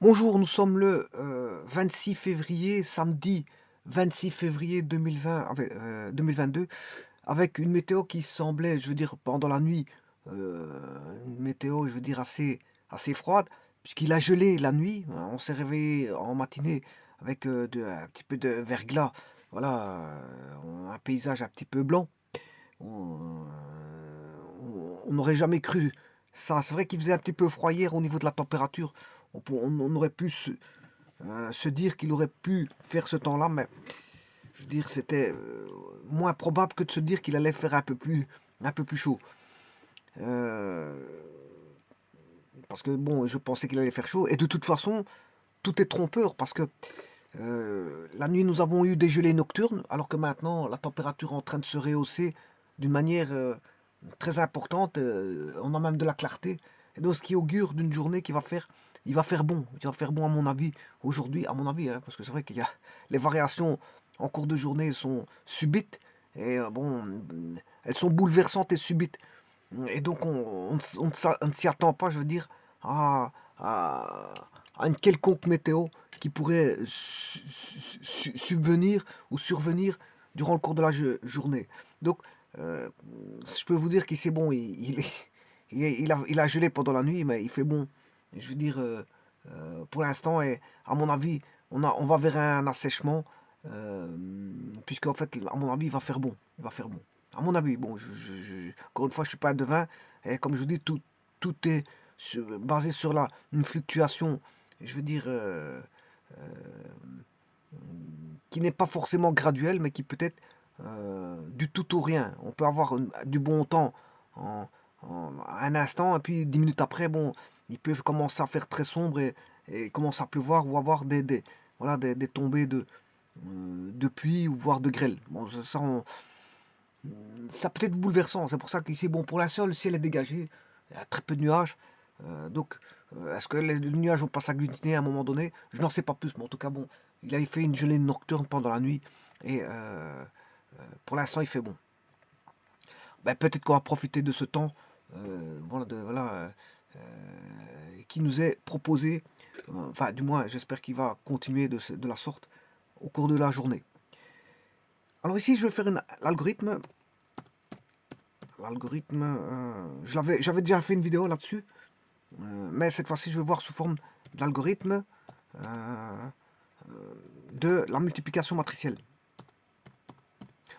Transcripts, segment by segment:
Bonjour, nous sommes le 26 février, samedi 26 février 2020, 2022, avec une météo qui semblait, je veux dire, pendant la nuit, une météo, je veux dire, assez froide, puisqu'il a gelé la nuit. On s'est réveillé en matinée avec un petit peu de verglas, voilà, un paysage un petit peu blanc. On n'aurait jamais cru ça. C'est vrai qu'il faisait un petit peu froid hier au niveau de la température. On aurait pu se dire qu'il aurait pu faire ce temps-là, mais je veux dire, c'était moins probable que de se dire qu'il allait faire un peu plus chaud. Euh, Parce que bon, je pensais qu'il allait faire chaud. Et de toute façon, tout est trompeur parce que la nuit, nous avons eu des gelées nocturnes, alors que maintenant, la température est en train de se rehausser d'une manière très importante. On a même de la clarté. Et donc, ce qui augure d'une journée qui va faire, il va faire bon. Il va faire bon, à mon avis, aujourd'hui, à mon avis, hein, parce que c'est vrai qu'il y a les variations en cours de journée sont subites. Et bon, elles sont bouleversantes et subites. Et donc, on ne s'y attend pas, je veux dire, à, à- à une quelconque météo qui pourrait subvenir ou survenir durant le cours de la journée. Donc, euh, je peux vous dire qu'ici, bon, il a gelé pendant la nuit, mais il fait bon. Je veux dire, pour l'instant, et à mon avis, on va vers un assèchement, euh, puisqu'en fait, à mon avis, il va faire bon. Il va faire bon. À mon avis, bon, encore une fois, je suis pas un devin, et comme je vous dis, tout est basé sur une fluctuation, je veux dire, euh, qui n'est pas forcément graduelle, mais qui peut être du tout au rien. On peut avoir du bon temps en, à un instant, et puis 10 minutes après, bon, il peut commencer à faire très sombre et commencer à pleuvoir ou avoir voilà, des tombées de pluie ou voire de grêle. Bon, ça peut être bouleversant. C'est pour ça qu'ici, bon, pour l'instant, le ciel est dégagé. Il y a très peu de nuages. Donc, est-ce que les nuages vont pas s'agglutiner à un moment donné? Je n'en sais pas plus. Mais en tout cas, bon, il a fait une gelée nocturne pendant la nuit. Et pour l'instant, il fait bon. Ben, peut-être qu'on va profiter de ce temps voilà, qui nous est proposé. Enfin, du moins, j'espère qu'il va continuer de la sorte au cours de la journée. Alors ici, je vais faire l'algorithme. L'algorithme, j'avais déjà fait une vidéo là-dessus, mais cette fois-ci, je vais voir sous forme d'algorithme euh, de la multiplication matricielle.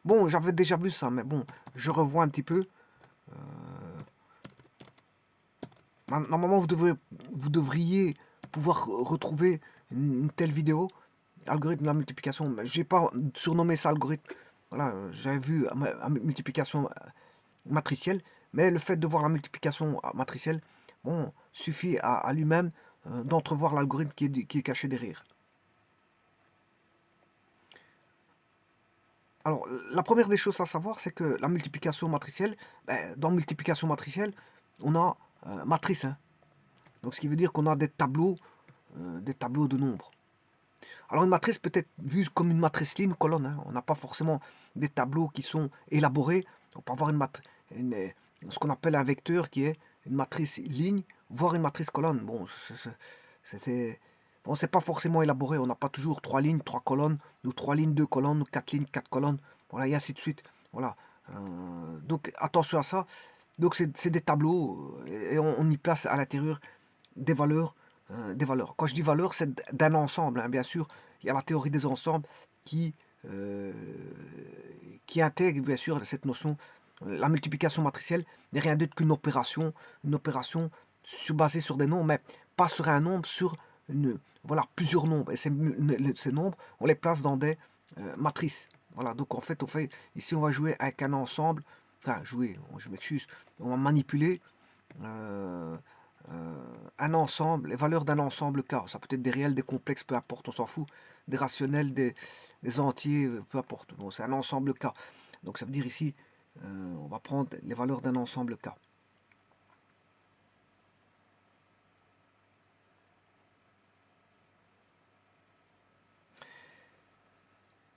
Bon, j'avais déjà vu ça, mais bon, je revois un petit peu. Normalement, vous devriez pouvoir retrouver une telle vidéo, algorithme de la multiplication. Mais j'ai pas surnommé ça algorithme. Voilà, j'avais vu multiplication matricielle, mais le fait de voir la multiplication matricielle, bon, suffit à lui-même d'entrevoir l'algorithme qui est caché derrière. Alors, la première des choses à savoir, c'est que la multiplication matricielle, ben, dans multiplication matricielle, on a matrice, hein. Donc, ce qui veut dire qu'on a des tableaux de nombres. Alors, une matrice peut être vue comme une matrice ligne, colonne, hein. On n'a pas forcément des tableaux qui sont élaborés. On peut avoir ce qu'on appelle un vecteur qui est une matrice ligne, voire une matrice colonne. Bon, c'est bon, c'est pas forcément élaboré. On n'a pas toujours 3 lignes, 3 colonnes, ou 3 lignes, 2 colonnes, ou 4 lignes, 4 colonnes. Voilà, et ainsi de suite. Voilà. Donc, attention à ça. Donc, c'est des tableaux et on y place à l'intérieur des valeurs, des valeurs. Quand je dis valeurs, c'est d'un ensemble, hein, bien sûr. Il y a la théorie des ensembles qui, euh, qui intègre bien sûr cette notion. La multiplication matricielle n'est rien d'autre qu'une opération basée sur des nombres, mais pas sur un nombre, sur voilà, plusieurs nombres. Et ces nombres, on les place dans des matrices. Voilà, donc en fait, ici on va jouer avec un ensemble, enfin jouer, je m'excuse, on va manipuler euh, un ensemble, les valeurs d'un ensemble K. Ça peut être des réels, des complexes, peu importe, on s'en fout. Des rationnels, des entiers, peu importe. Bon, c'est un ensemble K. Donc ça veut dire ici, on va prendre les valeurs d'un ensemble K.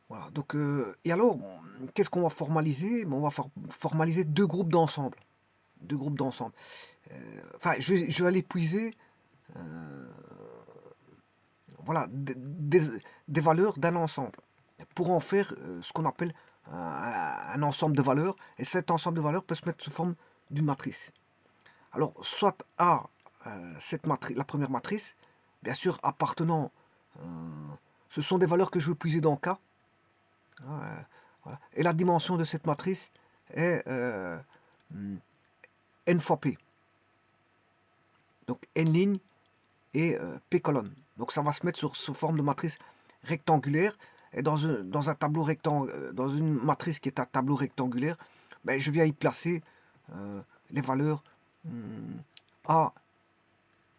Voilà. Donc, et alors, qu'est-ce qu'on va formaliser? On va formaliser deux groupes d'ensemble. Deux groupes d'ensemble. Enfin, je vais aller puiser voilà, des valeurs d'un ensemble pour en faire ce qu'on appelle un ensemble de valeurs. Et cet ensemble de valeurs peut se mettre sous forme d'une matrice. Alors, soit à cette matrice, la première matrice, bien sûr appartenant, euh, ce sont des valeurs que je veux puiser dans K. Voilà. Et la dimension de cette matrice est n fois P. Donc n lignes et P colonnes. Donc ça va se mettre sous forme de matrice rectangulaire. Et dans un tableau rectangulaire, dans une matrice qui est un tableau rectangulaire, ben, je viens y placer les valeurs A,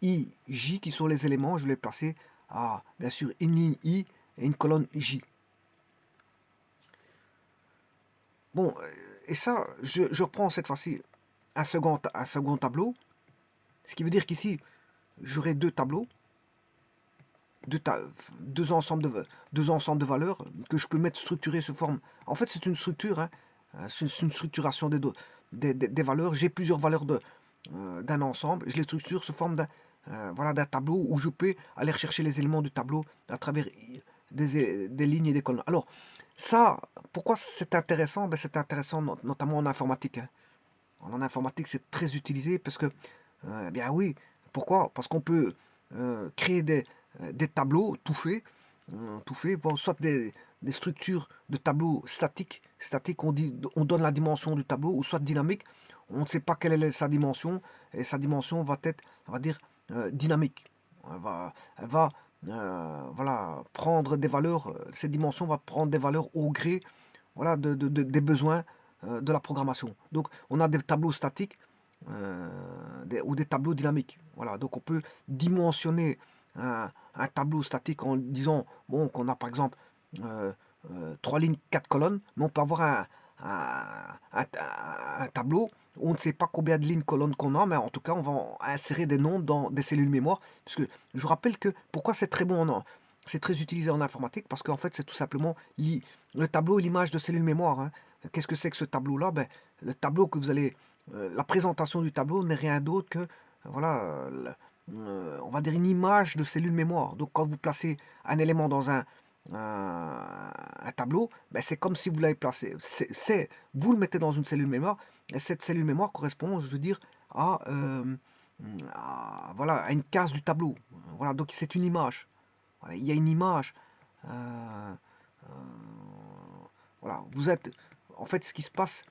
I, J qui sont les éléments. Je vais les placer à, bien sûr, une ligne I et une colonne J. Bon, et ça, je reprends cette fois-ci un second tableau. Ce qui veut dire qu'ici, j'aurai deux tableaux, deux ensembles de valeurs que je peux mettre structurées sous forme. En fait, c'est une structure, hein, c'est une structuration des valeurs. J'ai plusieurs valeurs d'un ensemble. Je les structure sous forme voilà, d'un tableau où je peux aller rechercher les éléments du tableau à travers des lignes et des colonnes. Alors, ça, pourquoi c'est intéressant? Ben, c'est intéressant notamment en informatique. Hein. En informatique, c'est très utilisé parce que, bien oui, pourquoi? Parce qu'on peut créer des tableaux tout fait, bon, soit des structures de tableaux statiques, on donne la dimension du tableau, ou soit dynamique, on ne sait pas quelle est sa dimension, et sa dimension va être, on va dire, dynamique. Elle va voilà, prendre des valeurs, cette dimension va prendre des valeurs au gré voilà, des besoins de la programmation. Donc, on a des tableaux statiques ou des tableaux dynamiques. Voilà, donc on peut dimensionner un tableau statique en disant bon, qu'on a par exemple 3 lignes, 4 colonnes, mais on peut avoir un tableau où on ne sait pas combien de lignes, colonnes qu'on a, mais en tout cas, on va insérer des nombres dans des cellules mémoire. Parce que je vous rappelle que pourquoi c'est très bon c'est très utilisé en informatique, parce qu'en fait, c'est tout simplement le tableau et l'image de cellules mémoire. Hein. Qu'est-ce que c'est que ce tableau-là? Ben, le tableau que vous allez. La présentation du tableau n'est rien d'autre que, voilà, on va dire une image de cellule mémoire. Donc, quand vous placez un élément dans un tableau, ben, c'est comme si vous l'avez placé. Vous le mettez dans une cellule mémoire, et cette cellule mémoire correspond, je veux dire, voilà, à une case du tableau. Voilà, donc c'est une image. Voilà, il y a une image. Euh, euh, voilà, vous êtes. En fait, ce qui se passe,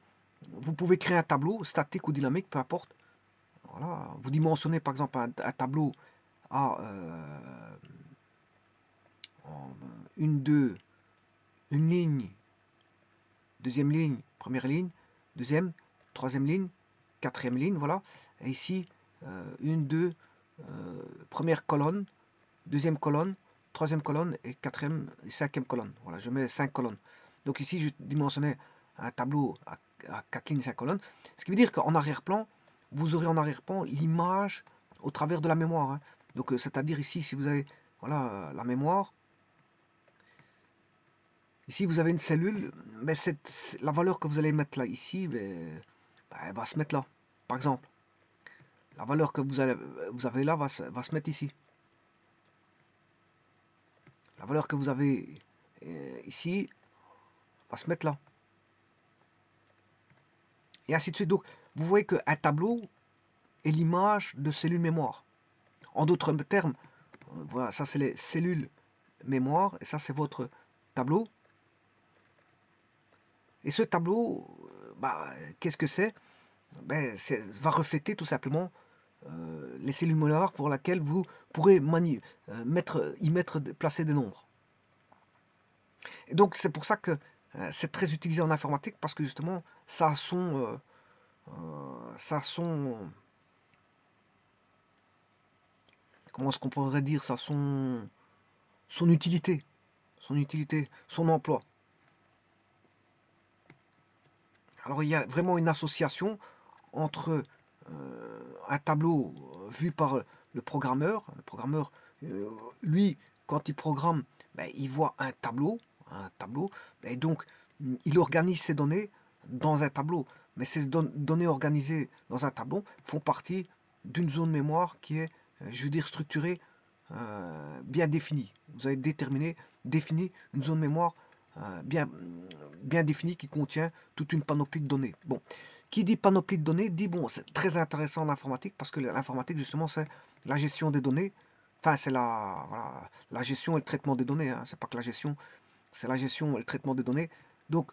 vous pouvez créer un tableau, statique ou dynamique, peu importe. Voilà, vous dimensionnez par exemple un tableau à une, deux, une ligne, deuxième ligne, première ligne, deuxième, troisième ligne, quatrième ligne, voilà. Et ici, une, deux, première colonne, deuxième colonne, troisième colonne et quatrième et cinquième colonne. Voilà, je mets 5 colonnes. Donc ici, je dimensionnais un tableau à 4 lignes, 5 colonnes. Ce qui veut dire qu'en arrière-plan, vous aurez en arrière-plan l'image au travers de la mémoire. Hein. Donc, c'est-à-dire ici, si vous avez voilà, la mémoire, ici vous avez une cellule, mais la valeur que vous allez mettre là, ici, ben, elle va se mettre là. Par exemple, la valeur que vous avez là va se mettre ici. La valeur que vous avez ici va se mettre là. Et ainsi de suite. Donc, vous voyez qu'un tableau est l'image de cellules mémoire. En d'autres termes, voilà, ça c'est les cellules mémoire, et ça c'est votre tableau. Et ce tableau, bah, qu'est-ce que c'est? Ben, va refléter tout simplement les cellules mémoire pour lesquelles vous pourrez placer des nombres. Et donc c'est pour ça que c'est très utilisé en informatique, parce que justement ça a son comment est-ce qu'on pourrait dire ça, son utilité, son emploi. Alors il y a vraiment une association entre un tableau vu par le programmeur. Le programmeur, lui, quand il programme, ben, il voit un tableau, et donc il organise ses données dans un tableau. Mais ces données organisées dans un tableau font partie d'une zone mémoire qui est, je veux dire, structurée bien définie. Vous avez défini une zone mémoire bien définie qui contient toute une panoplie de données. Bon, qui dit panoplie de données dit, bon, c'est très intéressant en informatique parce que l'informatique, justement, c'est la gestion des données. Enfin, c'est voilà, la gestion et le traitement des données, hein. C'est pas que la gestion, c'est la gestion et le traitement des données. Donc,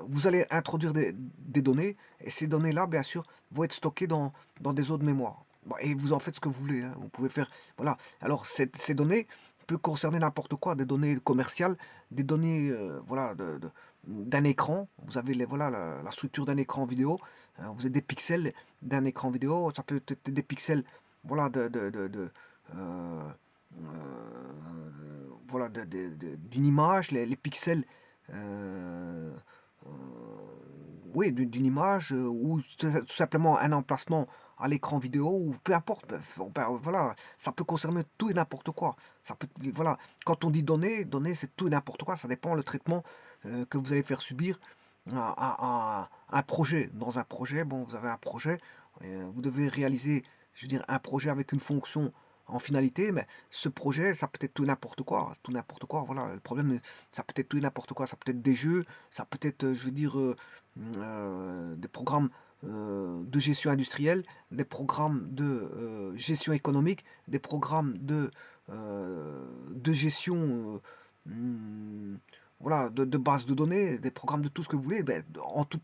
vous allez introduire des données, et ces données-là, bien sûr, vont être stockées dans des zones mémoire. Bon, et vous en faites ce que vous voulez, hein. Vous pouvez faire, voilà. Alors, ces données peuvent concerner n'importe quoi, des données commerciales, des données, voilà, d'un écran. Vous avez voilà, la structure d'un écran vidéo. Vous avez des pixels d'un écran vidéo. Ça peut être des pixels, voilà, euh, voilà, d'une image, les pixels, euh, euh, oui, d'une image, ou tout simplement un emplacement à l'écran vidéo, ou peu importe. Voilà, ça peut concerner tout et n'importe quoi. Ça peut, voilà, quand on dit données, c'est tout et n'importe quoi. Ça dépend le traitement que vous allez faire subir à un projet. Dans un projet, bon, vous avez un projet, vous devez réaliser, je veux dire, un projet avec une fonction en finalité, mais ce projet, ça peut être tout n'importe quoi, voilà. Le problème, ça peut être tout et n'importe quoi, ça peut être des jeux, ça peut être, je veux dire, des programmes de gestion industrielle, des programmes de gestion économique, des programmes de gestion, hum, voilà, de base de données, des programmes de tout ce que vous voulez. Ben,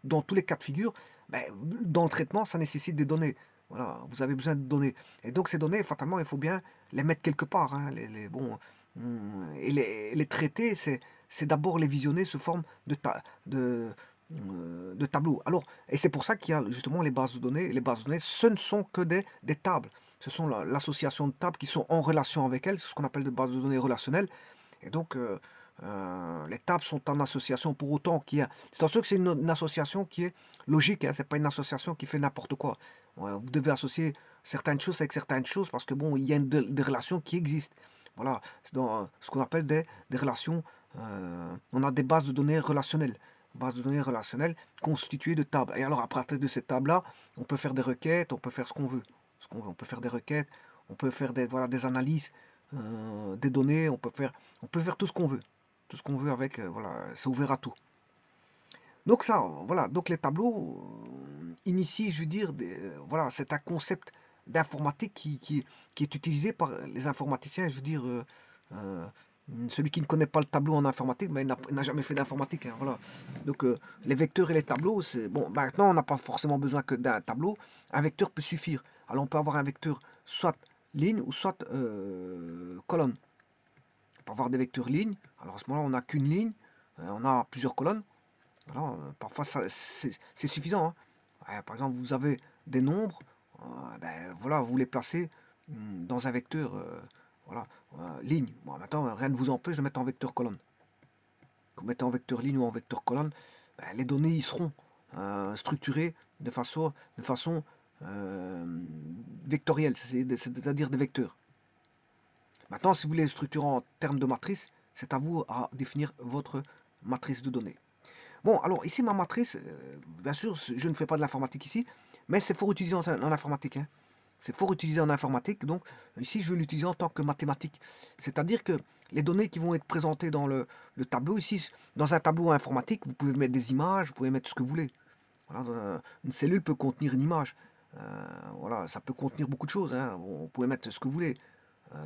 dans tous les cas de figure, ben, dans le traitement, ça nécessite des données. Voilà, vous avez besoin de données. Et donc ces données, fatalement, il faut bien les mettre quelque part, hein, bon, et les traiter, c'est d'abord les visionner sous forme de tableaux. Alors, et c'est pour ça qu'il y a justement les bases de données. Les bases de données, ce ne sont que des tables. Ce sont l'association de tables qui sont en relation avec elles, c'est ce qu'on appelle des bases de données relationnelles. Et donc, les tables sont en association pour autant qu'il y a. C'est sûr que c'est une association qui est logique, hein, c'est pas une association qui fait n'importe quoi. Ouais, vous devez associer certaines choses avec certaines choses parce que bon, il y a des relations qui existent. Voilà, c'est dans ce qu'on appelle des relations. On a des bases de données relationnelles. Bases de données relationnelles constituées de tables. Et alors, à partir de ces tables-là, on peut faire des requêtes, on peut faire ce qu'on veut. Ce qu'on veut. On peut faire des requêtes, on peut faire voilà, des analyses des données, on peut faire tout ce qu'on veut. Tout ce qu'on veut avec, voilà, c'est ouvert à tout. Donc ça, voilà, donc les tableaux initient, je veux dire, voilà, c'est un concept d'informatique qui est utilisé par les informaticiens, je veux dire, euh, celui qui ne connaît pas le tableau en informatique, mais il n'a jamais fait d'informatique, hein, voilà. Donc les vecteurs et les tableaux, c'est bon. Maintenant, on n'a pas forcément besoin que d'un tableau. Un vecteur peut suffire. Alors on peut avoir un vecteur soit ligne ou soit colonne. On peut avoir des vecteurs lignes. Alors à ce moment-là, on n'a qu'une ligne, on a plusieurs colonnes. Voilà, parfois c'est suffisant, hein. Ouais, par exemple, vous avez des nombres, ben, voilà, vous les placez dans un vecteur, voilà, ligne. Bon, maintenant, rien ne vous empêche de mettre en vecteur colonne. Que vous mettez en vecteur ligne ou en vecteur colonne, ben, les données y seront structurées de façon euh, vectorielle, c'est-à-dire des vecteurs. Maintenant, si vous voulez les structurer en termes de matrice, c'est à vous à définir votre matrice de données. Bon, alors ici, ma matrice, bien sûr, je ne fais pas de l'informatique ici, mais c'est fort utilisé en informatique, hein. C'est fort utilisé en informatique, donc ici, je vais l'utiliser en tant que mathématique. C'est-à-dire que les données qui vont être présentées dans le tableau, ici, dans un tableau informatique, vous pouvez mettre des images, vous pouvez mettre ce que vous voulez. Voilà, une cellule peut contenir une image. Voilà, ça peut contenir beaucoup de choses, hein. Vous pouvez mettre ce que vous voulez.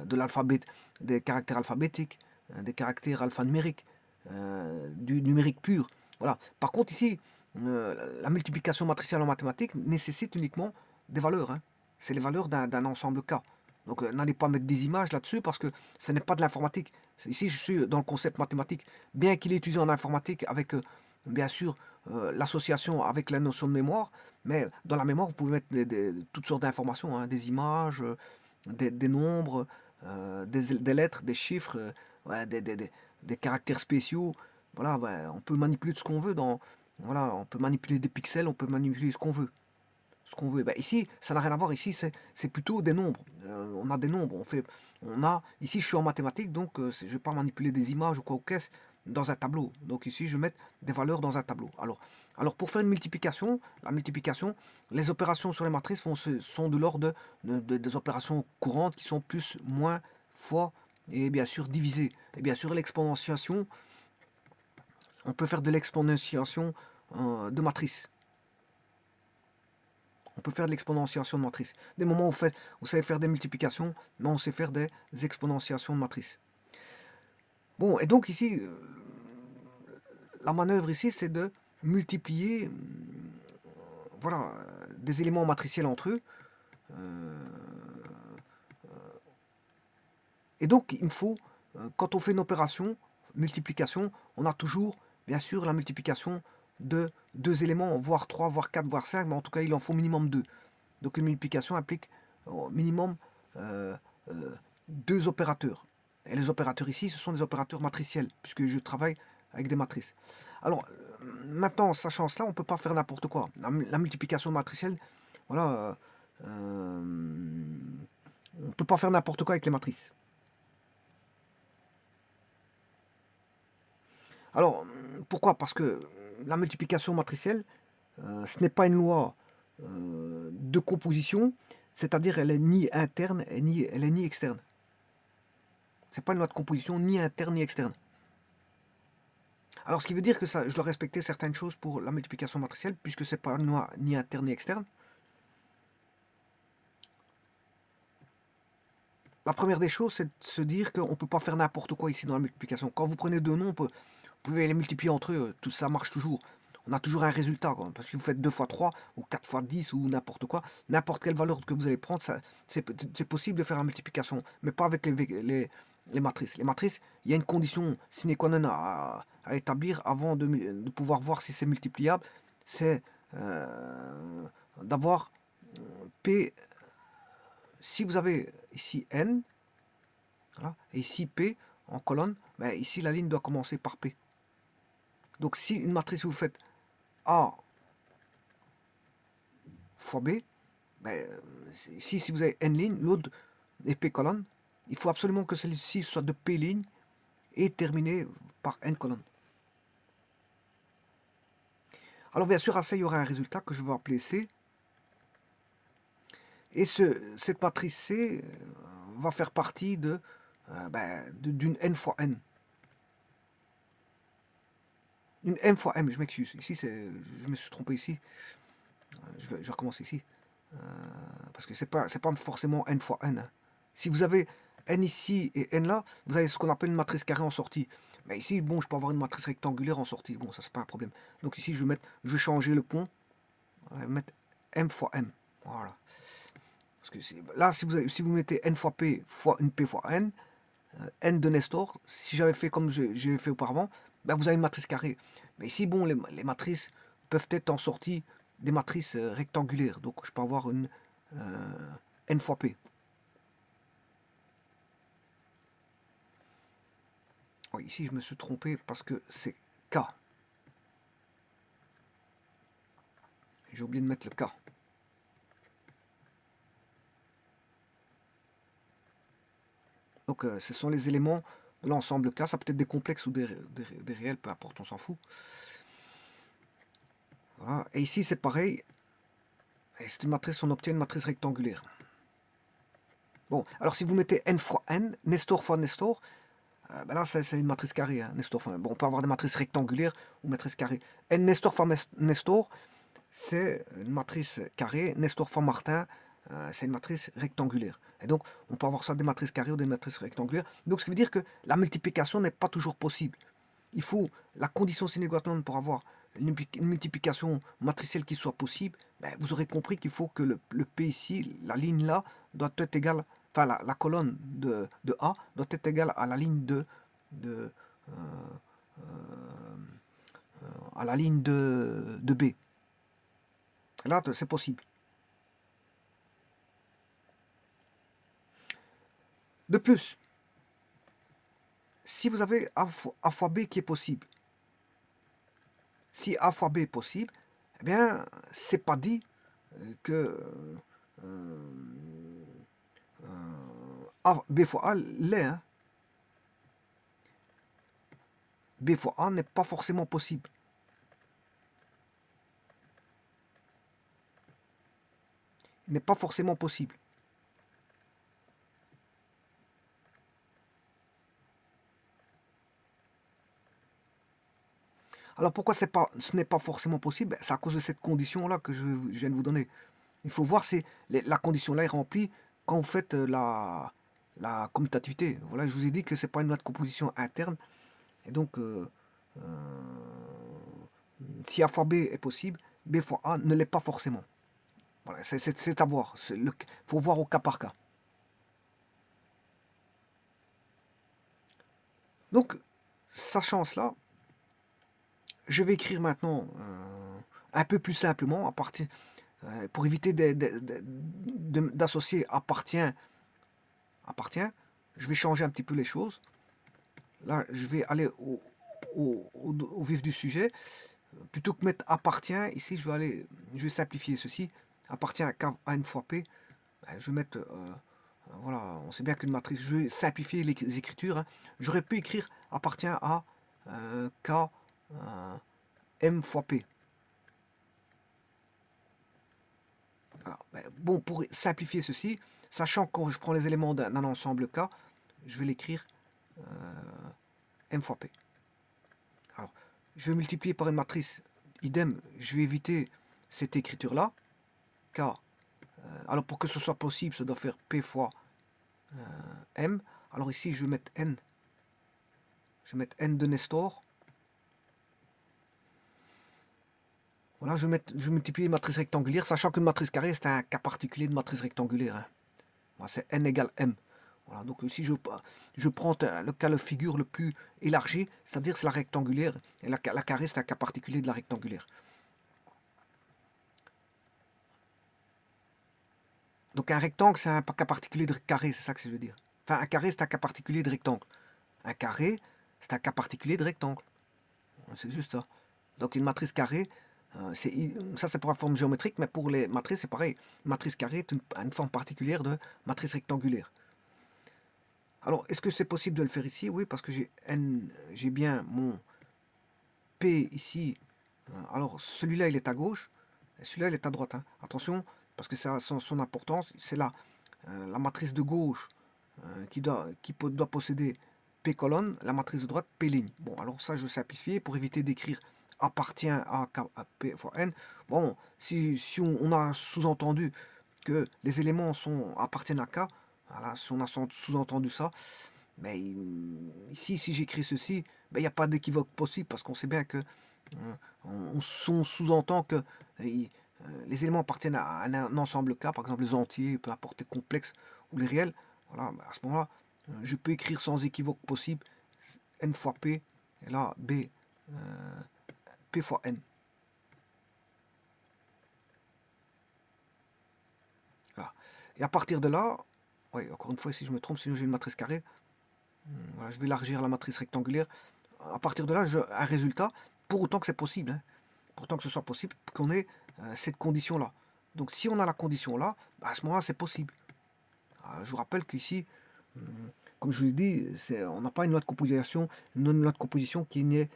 De l'alphabet, des caractères alphabétiques, des caractères alphanumériques, du numérique pur. Voilà. Par contre, ici, la multiplication matricielle en mathématiques nécessite uniquement des valeurs, hein. C'est les valeurs d'un ensemble K. Donc, n'allez pas mettre des images là-dessus parce que ce n'est pas de l'informatique. Ici, je suis dans le concept mathématique. Bien qu'il est utilisé en informatique avec, bien sûr, l'association avec la notion de mémoire, mais dans la mémoire, vous pouvez mettre toutes sortes d'informations, hein, des images, des nombres, des lettres, des chiffres, ouais, des caractères spéciaux. Voilà, ouais, on peut manipuler tout ce qu'on veut voilà, on peut manipuler des pixels, on peut manipuler ce qu'on veut. Ce qu'on veut. Ben, ici, ça n'a rien à voir. Ici, c'est plutôt des nombres. On a des nombres. Ici, je suis en mathématiques, donc je ne vais pas manipuler des images ou quoi ou qu'est-ce dans un tableau. Donc ici, je vais mettre des valeurs dans un tableau. Alors pour faire une multiplication, la multiplication, les opérations sur les matrices sont de l'ordre des opérations courantes qui sont plus, moins, fois et bien sûr diviser. Et bien sûr l'exponentiation, on peut faire de l'exponentiation de matrice. On peut faire de l'exponentiation de matrice. Des moments où vous savez faire des multiplications, mais on sait faire des exponentiations de matrice. Bon, et donc ici, la manœuvre ici, c'est de multiplier voilà, des éléments matriciels entre eux. Et donc, il faut, quand on fait une opération, multiplication, on a toujours, bien sûr, la multiplication de deux éléments, voire 3, voire 4, voire 5, mais en tout cas, il en faut minimum 2. Donc, une multiplication implique au minimum euh, euh, deux opérateurs. Et les opérateurs ici, ce sont des opérateurs matriciels, puisque je travaille avec des matrices. Alors, maintenant, sachant cela, on ne peut pas faire n'importe quoi. La multiplication matricielle, voilà, on ne peut pas faire n'importe quoi avec les matrices. Alors, pourquoi? Parce que la multiplication matricielle, ce n'est pas une loi de composition, c'est-à-dire elle est ni interne, elle est ni externe. C'est pas une loi de composition ni interne ni externe. Alors, ce qui veut dire que ça, je dois respecter certaines choses pour la multiplication matricielle, puisque c'est pas une loi ni interne ni externe. La première des choses, c'est de se dire qu'on ne peut pas faire n'importe quoi ici dans la multiplication. Quand vous prenez deux nombres, vous pouvez les multiplier entre eux, tout ça marche toujours. On a toujours un résultat, quoi. Parce que vous faites 2 fois 3, ou 4 fois 10, ou n'importe quoi, n'importe quelle valeur que vous allez prendre, c'est possible de faire la multiplication, mais pas avec les matrices. Les matrices, il y a une condition sine qua non à établir avant de pouvoir voir si c'est multipliable, c'est d'avoir P, si vous avez ici N, voilà, et ici P en colonne, ben ici la ligne doit commencer par P. Donc si une matrice vous faites A fois B, ben, ici si vous avez N lignes, l'autre est P colonne, il faut absolument que celle-ci soit de P lignes et terminée par N colonnes. Alors bien sûr à ça il y aura un résultat que je vais appeler C. Et cette matrice C va faire partie d'une N fois N. Une M fois M, je m'excuse. Ici, je me suis trompé ici. Je recommence ici. Parce que c'est pas forcément N fois N. Hein. Si vous avez N ici et N là, vous avez ce qu'on appelle une matrice carrée en sortie. Mais ici, bon, je peux avoir une matrice rectangulaire en sortie. Bon, ça, c'est pas un problème. Donc ici, je vais changer le pont. Je vais mettre M fois M. Voilà. Parce que là, si vous mettez N fois P fois une P fois N, N de Nestor, si j'avais fait comme j'ai fait auparavant, ben vous avez une matrice carrée. Mais ici, bon, les matrices peuvent être en sortie des matrices rectangulaires. Donc, je peux avoir une N fois P. Oui, ici, je me suis trompé parce que c'est K. J'ai oublié de mettre le K. Donc, ce sont les éléments de l'ensemble K. Ça peut être des complexes ou des réels, peu importe, on s'en fout. Voilà. Et ici, c'est pareil. C'est une matrice, on obtient une matrice rectangulaire. Bon, alors si vous mettez n fois n, Nestor fois Nestor, ben là c'est une matrice carrée. Hein, Nestor fois, bon, on peut avoir des matrices rectangulaires ou matrices carrées. N Nestor fois Nestor, c'est une matrice carrée. Nestor fois Martin, c'est une matrice rectangulaire. Et donc, on peut avoir ça des matrices carrées ou des matrices rectangulaires. Donc, ce qui veut dire que la multiplication n'est pas toujours possible. Il faut la condition sine qua non pour avoir une multiplication matricielle qui soit possible. Ben, vous aurez compris qu'il faut que le P ici, la ligne là, doit être égale, enfin la colonne de A doit être égale à la ligne de à la ligne de B. Là, c'est possible. De plus, si vous avez A fois B qui est possible, si A fois B est possible, eh bien, c'est pas dit que B fois A l'est. Hein. B fois A n'est pas forcément possible. Il n'est pas forcément possible. Alors pourquoi ce n'est pas forcément possible? C'est à cause de cette condition-là que je viens de vous donner. Il faut voir si la condition-là est remplie quand vous faites la commutativité. Voilà, je vous ai dit que c'est pas une loi de composition interne. Et donc, si A fois B est possible, B fois A ne l'est pas forcément. Voilà, c'est à voir. Il faut voir au cas par cas. Donc, sachant cela, je vais écrire maintenant un peu plus simplement, à partir, pour éviter d'associer appartient, je vais changer un petit peu les choses. Là, je vais aller au vif du sujet. Plutôt que mettre appartient, ici, je vais simplifier ceci. Appartient à N fois P. Ben, je vais mettre, voilà, on sait bien qu'une matrice, je vais simplifier les écritures. Hein. J'aurais pu écrire appartient à K M fois P. Alors, ben, bon, pour simplifier ceci, sachant que quand je prends les éléments d'un ensemble K, je vais l'écrire M fois P. Alors, je vais multiplier par une matrice, idem, je vais éviter cette écriture-là, K. Alors, pour que ce soit possible, ça doit faire P fois M. Alors ici, je vais mettre N. Je vais mettre N de Nestor. Voilà, je vais multiplier une matrice rectangulaire, sachant qu'une matrice carrée, c'est un cas particulier de matrice rectangulaire. Hein. Voilà, c'est N égale M. Voilà, donc si je prends le cas de figure le plus élargi, c'est-à-dire c'est la rectangulaire, et la carrée, c'est un cas particulier de la rectangulaire. Donc un rectangle, c'est un cas particulier de carré, c'est ça que je veux dire. Enfin, un carré, c'est un cas particulier de rectangle. Un carré, c'est un cas particulier de rectangle. C'est juste ça. Donc une matrice carrée, ça c'est pour la forme géométrique, mais pour les matrices c'est pareil. Une matrice carrée est une forme particulière de matrice rectangulaire. Alors est-ce que c'est possible de le faire ici? Oui, parce que j'ai bien mon P ici. Alors celui-là il est à gauche, et celui-là il est à droite. Hein. Attention, parce que ça a son importance. C'est là la matrice de gauche qui doit posséder P colonne, la matrice de droite P ligne. Bon, alors ça je vais simplifier pour éviter d'écrire appartient à P fois N. Bon, si on a sous-entendu que les éléments appartiennent à K, voilà, si on a sous-entendu ça, mais ici, si j'écris ceci, ben, il n'y a pas d'équivoque possible parce qu'on sait bien que on sous-entend que les éléments appartiennent à un ensemble K, par exemple les entiers, peu importe les complexes ou les réels. Voilà, ben, à ce moment-là, je peux écrire sans équivoque possible N fois P, et là B, P fois N. Voilà. Et à partir de là, ouais, encore une fois, si je me trompe, sinon j'ai une matrice carrée, voilà, je vais élargir la matrice rectangulaire. À partir de là, j'ai un résultat, pour autant que c'est possible, hein, pour autant que ce soit possible, qu'on ait cette condition-là. Donc si on a la condition-là, bah, à ce moment-là, c'est possible. Je vous rappelle qu'ici, comme je vous l'ai dit, on n'a pas une loi de composition, qui n'est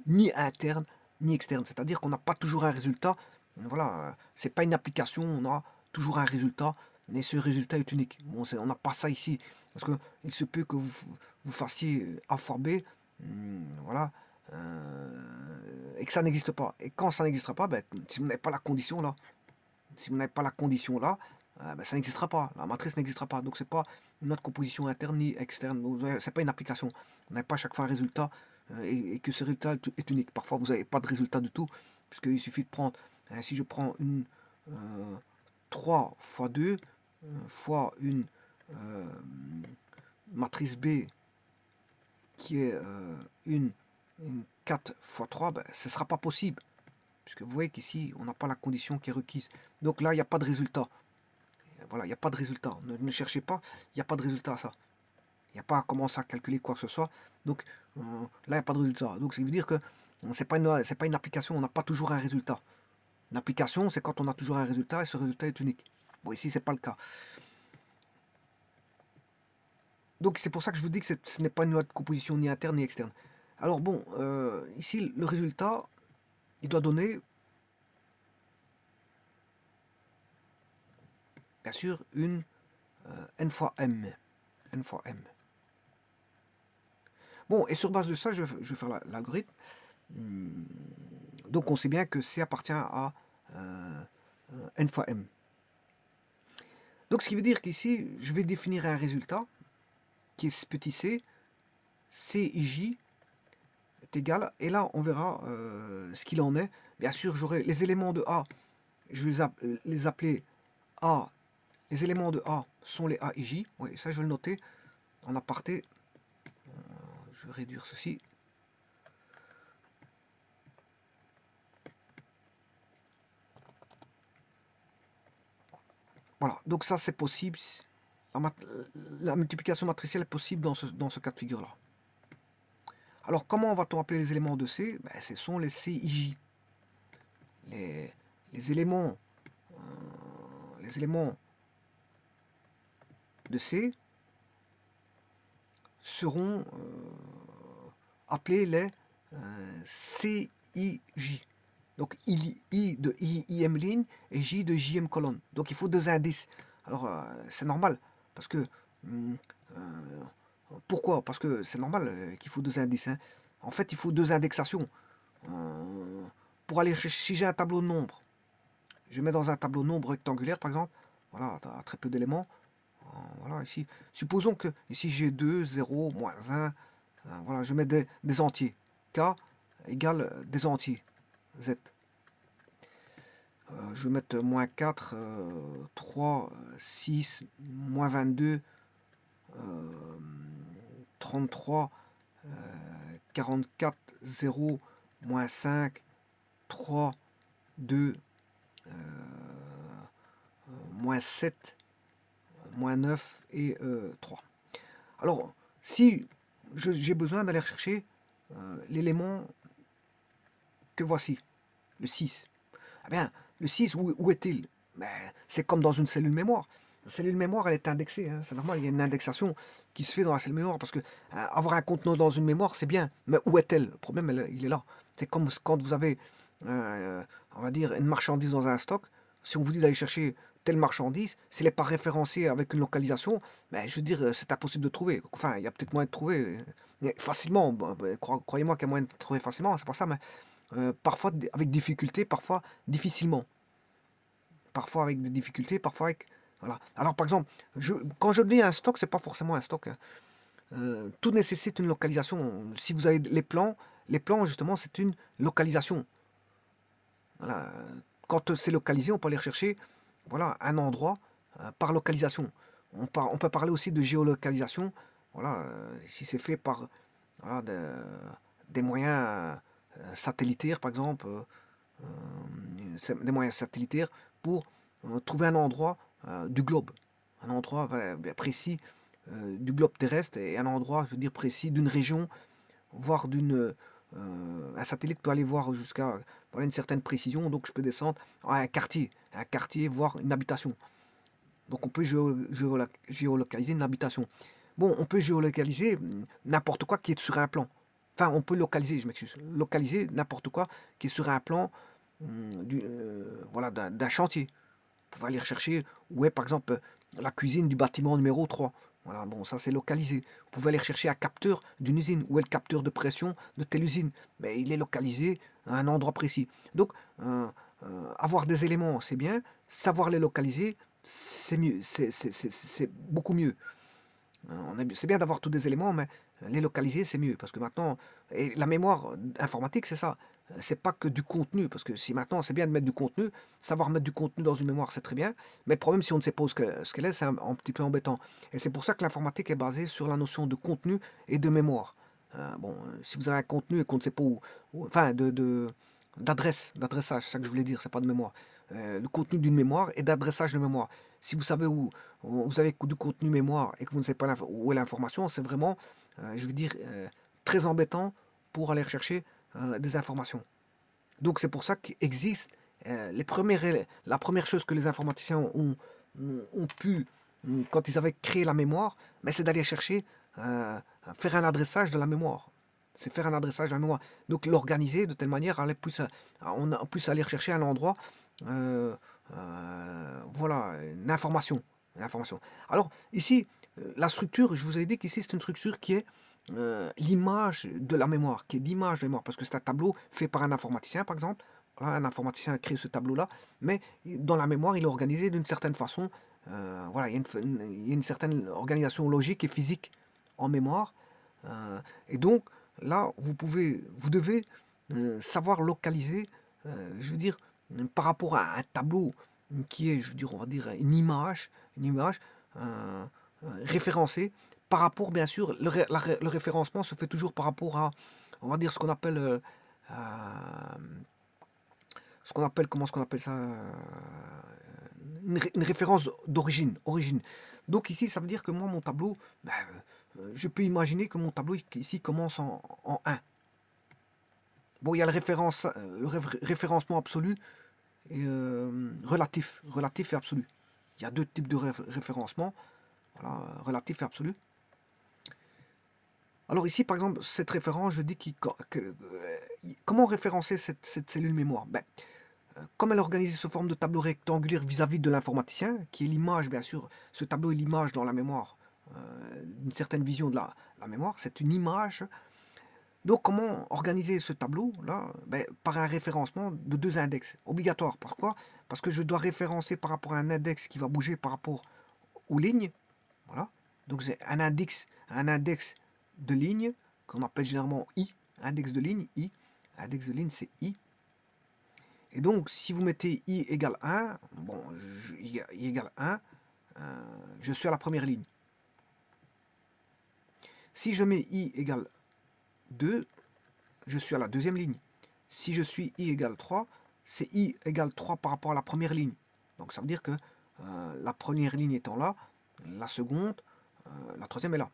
ni interne ni externe. C'est-à-dire qu'on n'a pas toujours un résultat. Voilà, c'est pas une application, on a toujours un résultat, mais ce résultat est unique. Bon, on n'a pas ça ici, parce qu'il se peut que vous fassiez A fois B, voilà, et que ça n'existe pas. Et quand ça n'existera pas, ben, si vous n'avez pas la condition là, si vous n'avez pas la condition là, ben, ça n'existera pas. La matrice n'existera pas. Donc c'est pas une autre composition interne ni externe. C'est pas une application. Vous n'avez pas à chaque fois un résultat et que ce résultat est unique. Parfois vous n'avez pas de résultat du tout, puisqu'il suffit de prendre. Si je prends une 3 fois 2 fois une matrice B qui est une 4 fois 3, ben, ce ne sera pas possible. Puisque vous voyez qu'ici, on n'a pas la condition qui est requise. Donc là, il n'y a pas de résultat. Voilà, il n'y a pas de résultat. Ne cherchez pas, il n'y a pas de résultat à ça. Il n'y a pas à commencer à calculer quoi que ce soit. Donc là, il n'y a pas de résultat. Donc ça veut dire que c'est pas une application, on n'a pas toujours un résultat. Une application, c'est quand on a toujours un résultat et ce résultat est unique. Bon, ici, c'est pas le cas. Donc c'est pour ça que je vous dis que ce n'est pas une loi de composition ni interne ni externe. Alors bon, ici, le résultat, il doit donner, bien sûr, une n fois m. N fois m. Bon, et sur base de ça, je vais faire l'algorithme. Hum, Donc on sait bien que C appartient à n fois m. Donc ce qui veut dire qu'ici, je vais définir un résultat qui est ce petit c, Cij est égal, et là on verra ce qu'il en est. Bien sûr, j'aurai les éléments de A, je vais les appeler A. Les éléments de A sont les AIJ. Oui, ça je vais le noter en aparté. Je vais réduire ceci. Voilà, donc ça c'est possible. La multiplication matricielle est possible dans ce cas de figure-là. Alors comment va-t-on appeler les éléments de C? Ben, ce sont les CIJ. Les éléments de C seront appelés les CIJ. Donc I de IM ligne et J de JM colonne. Donc il faut deux indices. Alors c'est normal, parce que pourquoi? Parce que c'est normal qu'il faut deux indices. Hein. En fait, il faut deux indexations. Pour aller chercher, si j'ai un tableau de nombres, je mets dans un tableau de nombres rectangulaire par exemple, voilà, très peu d'éléments. Voilà, ici, supposons que ici j'ai 2, 0, moins 1, voilà, je mets des entiers. K égale des entiers, Z. Je vais mettre moins 4, 3, 6, moins 22, 33, 44, 0, moins 5, 3, 2, moins 7, moins 9 et 3. Alors, si j'ai besoin d'aller chercher l'élément que voici, le 6, eh bien, le 6, où est-il? Ben, c'est comme dans une cellule mémoire. La cellule mémoire, elle est indexée. Hein. C'est normal, il y a une indexation qui se fait dans la cellule mémoire parce que avoir un contenant dans une mémoire, c'est bien. Mais où est-elle? Le problème, il est là. C'est comme quand vous avez, on va dire, une marchandise dans un stock. Si on vous dit d'aller chercher telle marchandise, si elle n'est pas référencée avec une localisation, ben, je veux dire, c'est impossible de trouver. Enfin, il y a peut-être moyen de trouver facilement. Bon, ben, croyez-moi qu'il y a moyen de trouver facilement, c'est pas ça, mais parfois avec difficulté, parfois difficilement. Parfois avec des difficultés, parfois avec... Voilà. Alors par exemple, quand je dis un stock, c'est pas forcément un stock. Hein. Tout nécessite une localisation. Si vous avez les plans justement, c'est une localisation. Voilà. Quand c'est localisé, on peut aller rechercher voilà, un endroit par localisation. On peut parler aussi de géolocalisation. Voilà, si c'est fait par voilà, des moyens satellitaires, par exemple, des moyens satellitaires pour trouver un endroit du globe, un endroit bien précis du globe terrestre et un endroit, je veux dire, précis d'une région, voire un satellite peut aller voir jusqu'à voilà, une certaine précision, donc je peux descendre à un quartier, voire une habitation. Donc on peut géolocaliser une habitation. Bon, on peut géolocaliser n'importe quoi qui est sur un plan. Enfin, on peut localiser, je m'excuse, localiser n'importe quoi qui est sur un plan voilà, d'un chantier. Vous pouvez aller rechercher où est par exemple la cuisine du bâtiment numéro 3. Voilà, bon, ça c'est localisé. Vous pouvez aller rechercher un capteur d'une usine. Où est le capteur de pression de telle usine? Mais il est localisé à un endroit précis. Donc, avoir des éléments, c'est bien. Savoir les localiser, c'est mieux. C'est beaucoup mieux. C'est bien d'avoir tous des éléments, mais les localiser, c'est mieux. Parce que maintenant, et la mémoire informatique, c'est ça. C'est pas que du contenu. Parce que si maintenant, c'est bien de mettre du contenu, savoir mettre du contenu dans une mémoire, c'est très bien. Mais le problème, si on ne sait pas ce qu'elle est, c'est un petit peu embêtant. Et c'est pour ça que l'informatique est basée sur la notion de contenu et de mémoire. Bon, si vous avez un contenu et qu'on ne sait pas enfin, d'adressage, c'est ça que je voulais dire, c'est pas de mémoire. Le contenu d'une mémoire et d'adressage de mémoire. Si vous savez où vous avez du contenu mémoire et que vous ne savez pas où est l'information, c'est vraiment, je veux dire, très embêtant pour aller rechercher des informations. Donc c'est pour ça qu'existe la première chose que les informaticiens ont pu, quand ils avaient créé la mémoire, mais c'est d'aller chercher, faire un adressage de la mémoire. C'est faire un adressage de la mémoire. Donc l'organiser de telle manière, on puisse aller chercher un endroit, voilà, une information. Alors ici, La structure, je vous ai dit qu'ici, c'est une structure qui est l'image de la mémoire, qui est l'image de la mémoire, parce que c'est un tableau fait par un informaticien, par exemple. Voilà, un informaticien a créé ce tableau-là, mais dans la mémoire, il est organisé d'une certaine façon. Voilà, il y a une certaine organisation logique et physique en mémoire. Et donc, là, vous devez savoir localiser, je veux dire, par rapport à un tableau qui est, je veux dire, on va dire, une image référencée, par rapport, bien sûr, le référencement se fait toujours par rapport à, on va dire, euh, comment est-ce qu'on appelle ça, une référence d'origine, origine. Donc ici, ça veut dire que moi, mon tableau, ben, je peux imaginer que mon tableau ici commence en 1. Bon, il y a le référencement absolu et relatif et absolu. Il y a deux types de référencement, voilà, relatif et absolu. Alors ici, par exemple, cette référence, je dis comment référencer cette cellule mémoire? Ben, comme elle est organisée sous forme de tableau rectangulaire vis-à-vis de l'informaticien, qui est l'image, bien sûr, ce tableau est l'image dans la mémoire, d'une certaine vision de la mémoire, c'est une image. Donc comment organiser ce tableau-là? Ben, par un référencement de deux index, obligatoire. Pourquoi? Parce que je dois référencer par rapport à un index qui va bouger par rapport aux lignes. Voilà. Donc c'est un index de ligne, qu'on appelle généralement I, index de ligne, I. Index de ligne, c'est I. Et donc, si vous mettez I égale 1, bon, I égale 1, je suis à la première ligne. Si je mets I égale 2, je suis à la deuxième ligne. Si je suis I égale 3, c'est I égale 3 par rapport à la première ligne. Donc ça veut dire que la première ligne étant là, la seconde, la troisième est là.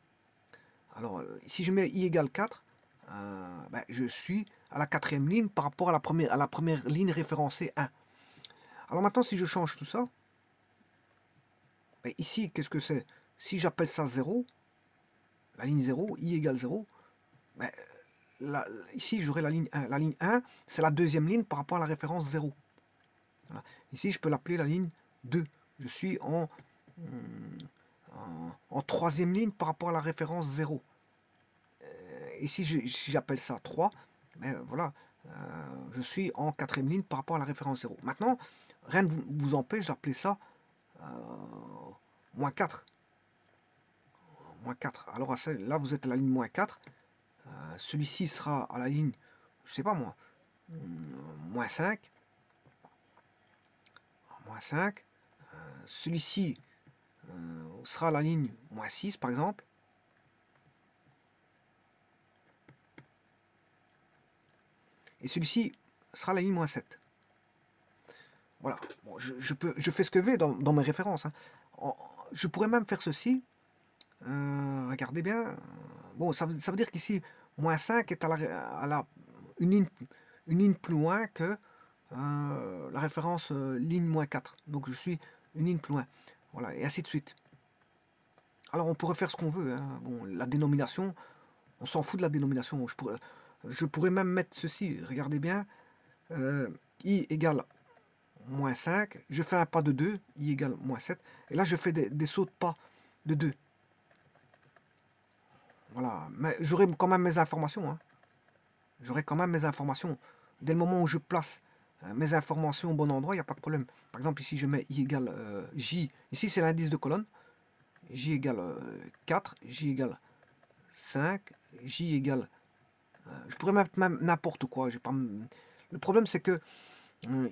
Alors, si je mets I égale 4, ben, je suis à la quatrième ligne par rapport à la première ligne référencée 1. Alors maintenant, si je change tout ça, ben, ici, qu'est-ce que c'est? Si j'appelle ça 0, la ligne 0, I égale 0, ben, ici, j'aurai la ligne 1. La ligne 1, c'est la deuxième ligne par rapport à la référence 0. Voilà. Ici, je peux l'appeler la ligne 2. Je suis en troisième ligne par rapport à la référence 0. Ici, si j'appelle ça 3, ben voilà, je suis en quatrième ligne par rapport à la référence 0. Maintenant, rien ne vous empêche d'appeler ça moins 4. Moins 4. Alors là, vous êtes à la ligne moins 4. Celui-ci sera à la ligne, je sais pas moi, moins 5. Moins 5. Celui-ci sera à la ligne moins 6, par exemple. Et celui-ci sera la ligne moins 7. Voilà, bon, je fais ce que je veux dans mes références. Hein. Je pourrais même faire ceci. Regardez bien. Bon, ça veut dire qu'ici, moins 5 est une ligne plus loin que la référence ligne moins 4. Donc je suis une ligne plus loin. Voilà, et ainsi de suite. Alors on pourrait faire ce qu'on veut. Hein. Bon, la dénomination, on s'en fout de la dénomination. Je pourrais même mettre ceci. Regardez bien. I égale moins 5, je fais un pas de 2, I égale moins 7, et là je fais des sauts de pas de 2. Voilà, mais j'aurai quand même mes informations. Hein. J'aurai quand même mes informations. Dès le moment où je place mes informations au bon endroit, il n'y a pas de problème. Par exemple, ici je mets I égale J, ici c'est l'indice de colonne, J égale 4, J égale 5, J égale... je pourrais mettre même n'importe quoi. Pas... Le problème c'est que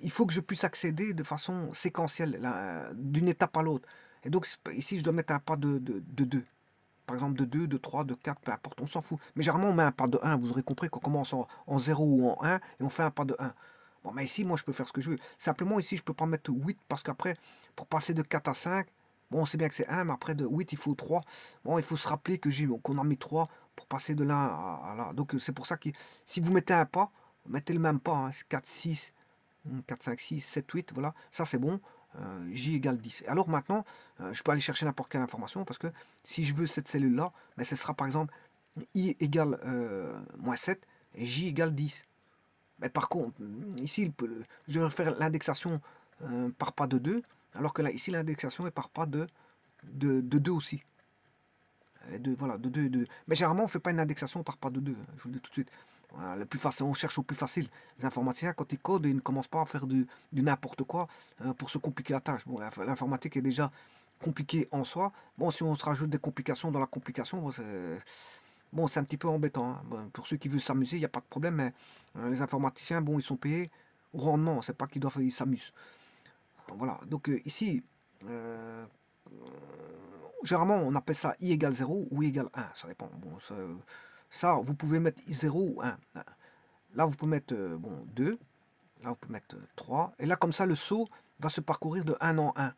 il faut que je puisse accéder de façon séquentielle, d'une étape à l'autre. Et donc ici, je dois mettre un pas de 2. Par exemple, de 2, de 3, de 4, peu importe, on s'en fout. Mais généralement, on met un pas de 1. Vous aurez compris qu'on commence en 0 ou en 1 et on fait un pas de 1. Bon, mais ici, moi, je peux faire ce que je veux. Simplement, ici, je ne peux pas mettre 8 parce qu'après, pour passer de 4 à 5, bon, on sait bien que c'est 1, mais après de 8, il faut 3. Bon, il faut se rappeler qu'on a mis 3 pour passer de là à là. Donc, c'est pour ça que si vous mettez un pas, mettez le même pas, hein, 4, 6, 4, 5, 6, 7, 8, voilà, ça c'est bon, J égale 10. Et alors maintenant, je peux aller chercher n'importe quelle information, parce que si je veux cette cellule-là, ben, ce sera par exemple I égale moins 7, et J égale 10. Mais par contre, ici, je vais faire l'indexation par pas de 2, alors que là, ici, l'indexation est par pas de 2 aussi. Les deux, voilà, de 2 et 2. Mais généralement, on ne fait pas une indexation, on part pas de 2, je vous le dis tout de suite. Voilà, le plus facile, on cherche au plus facile. Les informaticiens, quand ils codent, ils ne commencent pas à faire du n'importe quoi pour se compliquer la tâche. Bon, l'informatique est déjà compliquée en soi. Bon, si on se rajoute des complications dans la complication, bon, c'est un petit peu embêtant, hein. Bon, pour ceux qui veulent s'amuser, il n'y a pas de problème, mais les informaticiens, bon, ils sont payés au rendement, c'est pas qu'ils doivent, ils s'amusent. Voilà, donc ici, euh, généralement, on appelle ça i égale 0 ou i égale 1, ça dépend. Bon, ça, vous pouvez mettre 0 ou 1. Là, vous pouvez mettre bon, 2, là, vous pouvez mettre 3, et là, comme ça, le saut va se parcourir de 1 en 1,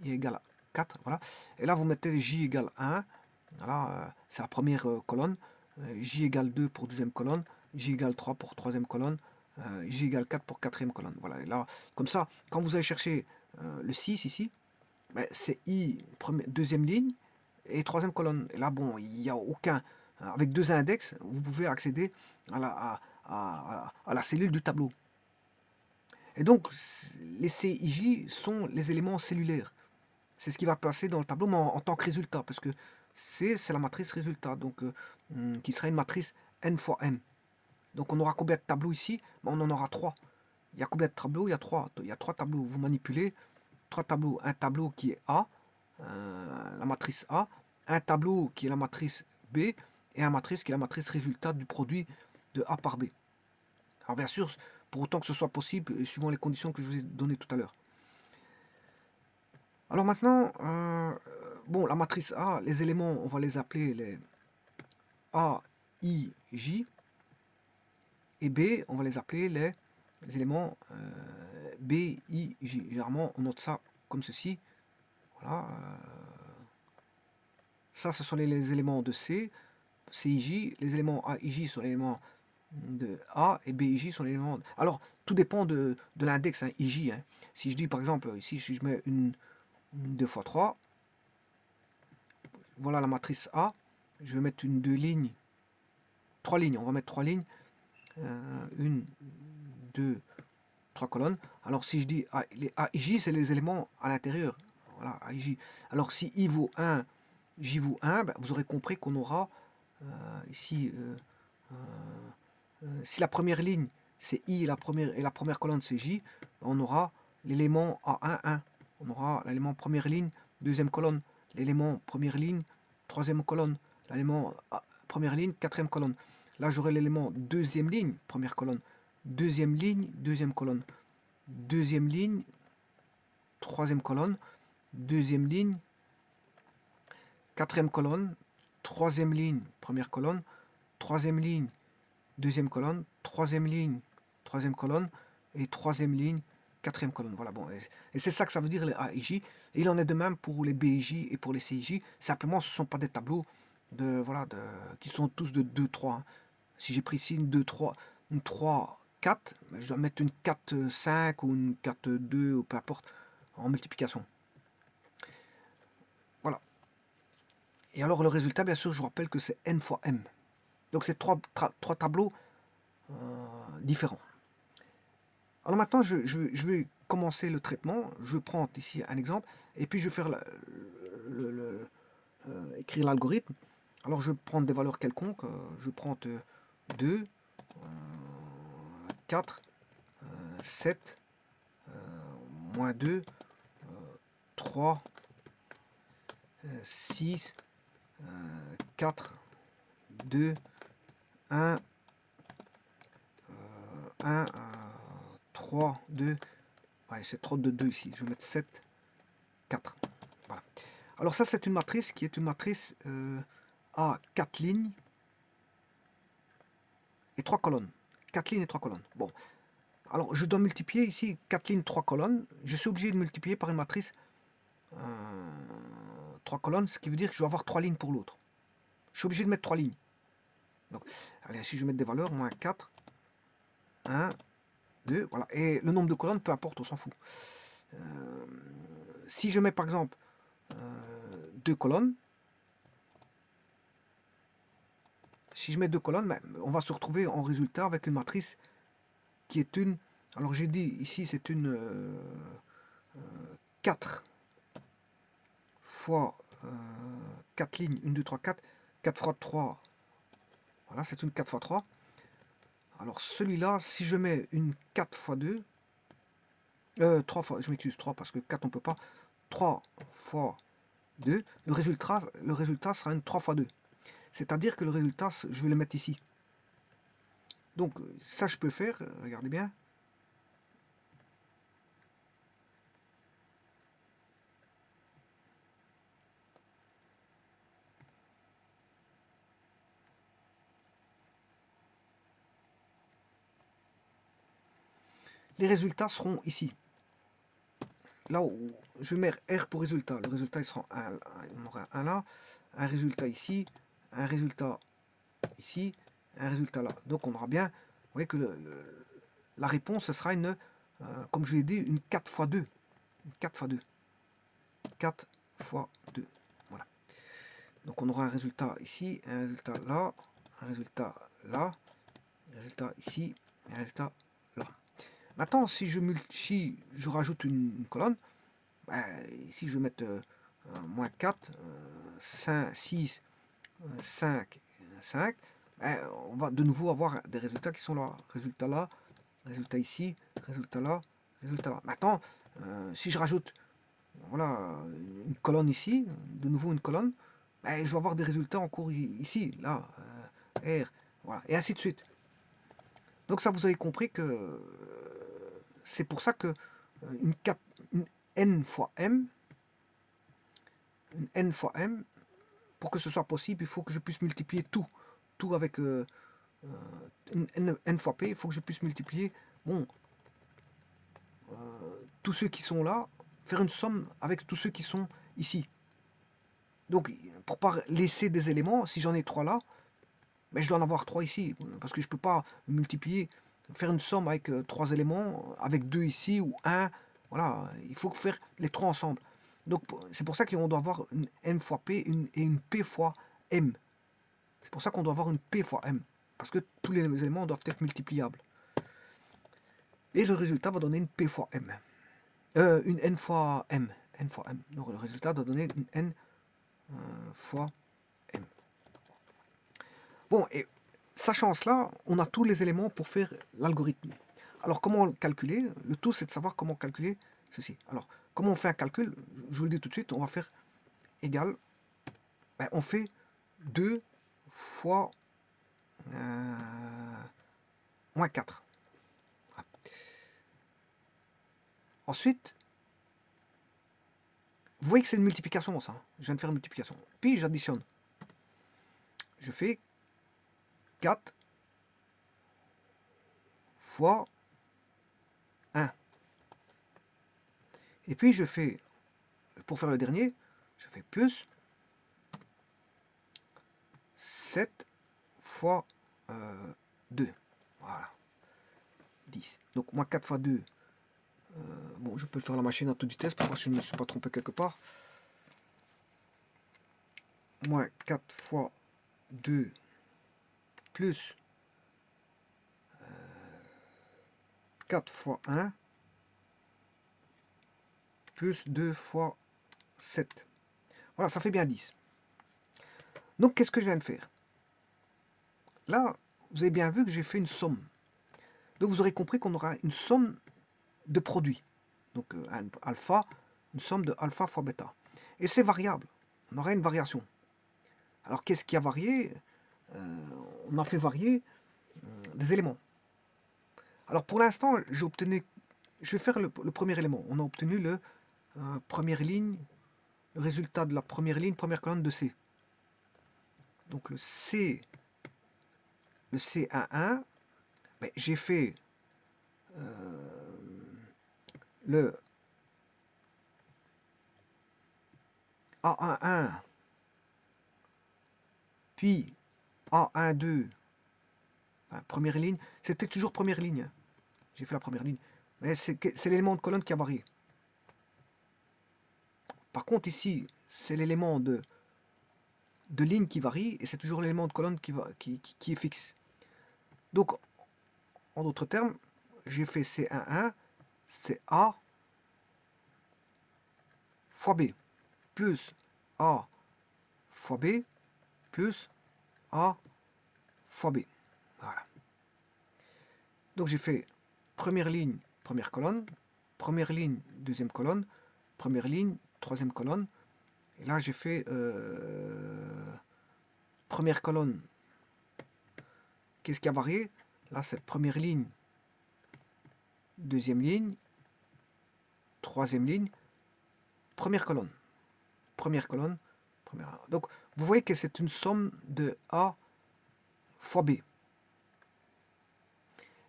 i égale 4, voilà. Et là, vous mettez j égale 1, voilà, c'est la première colonne, j égale 2 pour deuxième colonne, j égale 3 pour troisième colonne, j égale 4 pour quatrième colonne. Voilà, et là, comme ça, quand vous allez chercher le 6 ici, ben, c'est i, deuxième ligne, et troisième colonne. Et là, bon, il n'y a aucun... Avec deux index, vous pouvez accéder à la cellule du tableau. Et donc, les CIJ sont les éléments cellulaires. C'est ce qui va passer dans le tableau, mais en tant que résultat, parce que C, c'est la matrice résultat, donc qui sera une matrice n fois m. Donc on aura combien de tableaux ici? On en aura 3. Il y a combien de tableaux? Il y a 3. Il y a 3 tableaux. Vous manipulez 3 tableaux. Un tableau qui est A, la matrice A, un tableau qui est la matrice B, et un matrice qui est la matrice résultat du produit de A par B. Alors bien sûr, pour autant que ce soit possible, suivant les conditions que je vous ai données tout à l'heure. Alors maintenant, bon, la matrice A, les éléments, on va les appeler les A, I, J, et B, on va les appeler les éléments B, I, J. Généralement, on note ça comme ceci. Voilà. Ça, ce sont les éléments de C, CIJ. Les éléments A, IJ sont les éléments de A et B, IJ sont les éléments... Alors, tout dépend de l'index, hein, IJ. Hein. Si je dis, par exemple, ici, si je mets une 2 fois 3, voilà la matrice A. Je vais mettre une 2 lignes, 3 lignes. On va mettre 3 lignes. 1, 2, 3 colonnes. Alors si je dis les AIJ, c'est les éléments à l'intérieur. Voilà, AIJ. Alors si I vaut 1, J vaut 1, ben, vous aurez compris qu'on aura ici, si la première ligne c'est I et la première colonne c'est J, on aura l'élément A1, 1. On aura l'élément première ligne, deuxième colonne, l'élément première ligne, troisième colonne, l'élément première ligne, quatrième colonne. Là, j'aurai l'élément deuxième ligne, première colonne, deuxième ligne, deuxième colonne, deuxième ligne, troisième colonne, deuxième ligne, quatrième colonne, troisième ligne, première colonne, troisième ligne, deuxième colonne, troisième ligne, troisième colonne, et troisième ligne, quatrième colonne. Voilà, bon, et c'est ça que ça veut dire les AIJ. Et il en est de même pour les BIJ et pour les CIJ. Simplement, ce ne sont pas des tableaux voilà, qui sont tous de 2, 3. Hein. Si j'ai pris ici une 2, 3, une 3, 4, je dois mettre une 4, 5 ou une 4, 2, ou peu importe, en multiplication. Voilà. Et alors le résultat, bien sûr, je vous rappelle que c'est n fois m. Donc c'est trois tableaux différents. Alors maintenant, je vais commencer le traitement. Je vais prendre ici un exemple, et puis je vais faire écrire l'algorithme. Alors je vais prendre des valeurs quelconques. Je vais prendre 2, 4, 7, moins 2, 3, 6, 4, 2, 1, 1, 3, 2, ouais, c'est trop de 2 ici, je vais mettre 7, 4. Voilà. Alors ça, c'est une matrice qui est une matrice à 4 lignes et 3 colonnes. 4 lignes et 3 colonnes. Bon, alors je dois multiplier ici 4 lignes, 3 colonnes. Je suis obligé de multiplier par une matrice 3 colonnes, ce qui veut dire que je vais avoir 3 lignes pour l'autre. Je suis obligé de mettre 3 lignes. Donc, allez, si je vais mettre des valeurs, moins 4, 1, 2, voilà. Et le nombre de colonnes, peu importe, on s'en fout. Si je mets par exemple 2 colonnes, si je mets 2 colonnes, ben, on va se retrouver en résultat avec une matrice qui est une, alors j'ai dit ici c'est une 4 fois 4 lignes, 1, 2, 3, 4, 4 fois 3, voilà, c'est une 4 fois 3. Alors celui-là, si je mets une 4 fois 2, 3 fois, je m'excuse, 3 parce que 4 on peut pas, 3 fois 2, le résultat sera une 3 fois 2. C'est-à-dire que le résultat, je vais le mettre ici. Donc ça je peux faire, regardez bien. Les résultats seront ici. Là où je mets R pour résultat, le résultat il sera on aura un là, un résultat ici, un résultat ici, un résultat là. Donc on aura bien, vous voyez que la réponse ce sera une, comme je l'ai dit, une 4 fois 2. Une 4 fois 2. 4 fois 2. Voilà. Donc on aura un résultat ici, un résultat là, un résultat là, un résultat ici, un résultat là. Maintenant, si je rajoute une colonne, ben, ici je vais mettre moins 4, 5, 6, 5, 5, ben, on va de nouveau avoir des résultats qui sont là. Résultat là, résultat ici, résultat là, résultat là. Maintenant, si je rajoute voilà, une colonne ici, de nouveau une colonne, ben, je vais avoir des résultats en cours ici, là, R, voilà, et ainsi de suite. Donc ça, vous avez compris que c'est pour ça que une n fois m, pour que ce soit possible, il faut que je puisse multiplier tout avec n fois p, il faut que je puisse multiplier, bon, tous ceux qui sont là, faire une somme avec tous ceux qui sont ici. Donc, pour pas laisser des éléments, si j'en ai 3 là, ben, je dois en avoir 3 ici, parce que je peux pas multiplier, faire une somme avec 3 éléments, avec 2 ici, ou 1, voilà, il faut faire les 3 ensemble. Donc, c'est pour ça qu'on doit avoir une m fois p et une p fois m. C'est pour ça qu'on doit avoir une p fois m, parce que tous les éléments doivent être multipliables. Et le résultat va donner une p fois m. Une n fois m. N fois m. Donc le résultat doit donner une n fois m. Bon, et sachant cela, on a tous les éléments pour faire l'algorithme. Alors comment calculer? Le tout c'est de savoir comment calculer ceci. Alors, comment on fait un calcul? Je vous le dis tout de suite, on va faire égal. Ben, on fait 2 fois moins 4. Voilà. Ensuite, vous voyez que c'est une multiplication, ça. Je viens de faire une multiplication. Puis j'additionne. Je fais 4 fois 1. Et puis je fais, pour faire le dernier, je fais plus 7 fois 2. Voilà. 10. Donc moins 4 fois 2. Bon, je peux faire la machine à toute vitesse pour voir si je ne me suis pas trompé quelque part. Moins 4 fois 2 plus 4 fois 1 plus 2 fois 7. Voilà, ça fait bien 10. Donc, qu'est-ce que je viens de faire? Là, vous avez bien vu que j'ai fait une somme. Donc, vous aurez compris qu'on aura une somme de produits. Donc, alpha, une somme de alpha fois bêta. Et c'est variable. On aura une variation. Alors, qu'est-ce qui a varié? On a fait varier des éléments. Alors, pour l'instant, je vais faire le premier élément. On a obtenu le première ligne, le résultat de la première ligne, première colonne de C. Donc, le C11, ben, j'ai fait le A11, puis A12, enfin, première ligne, c'était toujours première ligne. Hein. J'ai fait la première ligne. Mais c'est l'élément de colonne qui a varié. Par contre, ici, c'est l'élément de ligne qui varie, et c'est toujours l'élément de colonne qui est fixe. Donc, en d'autres termes, j'ai fait C11, c'est A fois B, plus A fois B plus A fois B. Voilà. Donc j'ai fait première ligne, première colonne, première ligne, deuxième colonne, première ligne, troisième colonne. Et là j'ai fait première colonne. Qu'est-ce qui a varié? Là c'est première ligne, deuxième ligne, troisième ligne, première colonne. Première colonne, première. Donc vous voyez que c'est une somme de A fois B. Et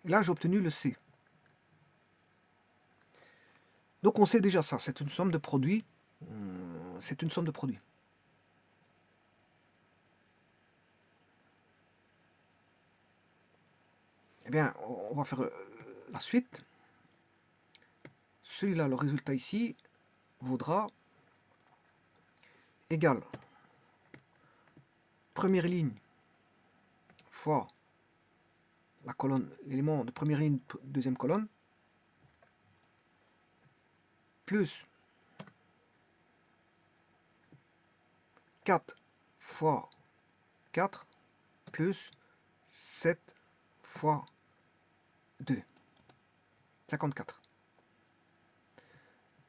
là j'ai obtenu le C. Donc on sait déjà ça, c'est une somme de produits. C'est une somme de produits. Eh bien, on va faire la suite. Celui-là, le résultat ici, vaudra égal première ligne fois la colonne, l'élément de première ligne, deuxième colonne, plus 4 fois 4 plus 7 fois 2, 54.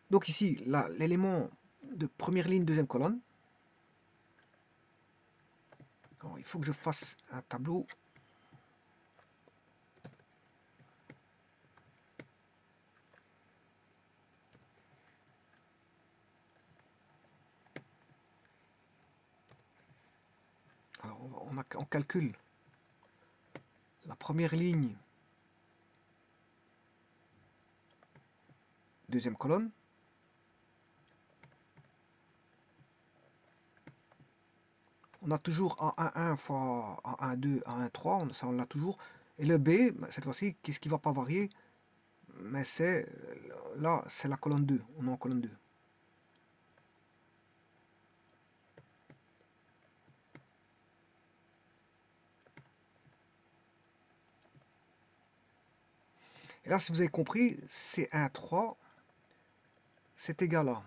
Donc ici, là, l'élément de première ligne, deuxième colonne. Alors, il faut que je fasse un tableau. Alors, on calcule la première ligne, deuxième colonne. On a toujours A11 fois A12, A13, ça on l'a toujours. Et le B, cette fois-ci, qu'est-ce qui ne va pas varier? Mais c'est, là, c'est la colonne 2, on est en colonne 2. Et là, si vous avez compris, C13, c'est égal à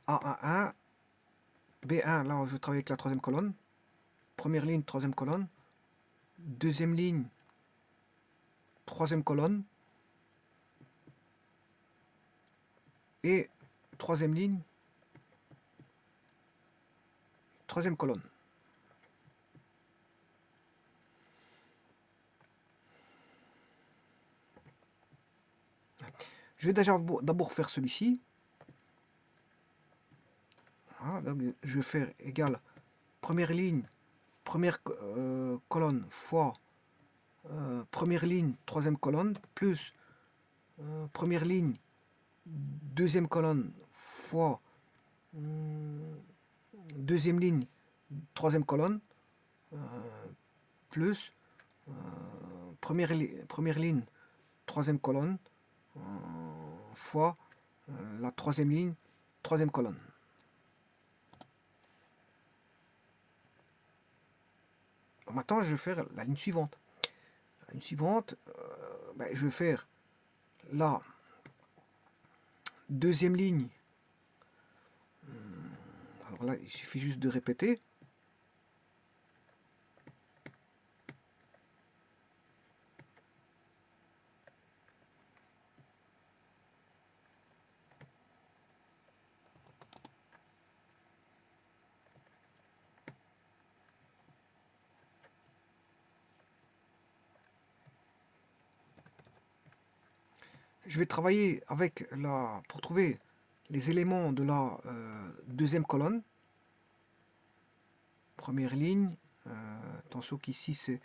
A11, B1, là je travaille avec la troisième colonne, première ligne, troisième colonne, deuxième ligne, troisième colonne, et troisième ligne, troisième colonne. Je vais déjà d'abord faire celui-ci. Voilà, donc je vais faire égal première ligne, première colonne fois première ligne, troisième colonne, plus première ligne, deuxième colonne fois deuxième ligne, troisième colonne, plus première ligne, troisième colonne, fois la troisième ligne, troisième colonne. Maintenant, je vais faire la ligne suivante. La ligne suivante, je vais faire la deuxième ligne. Alors là, il suffit juste de répéter. Je vais travailler avec pour trouver les éléments de la deuxième colonne. Première ligne. Attention qu'ici c'est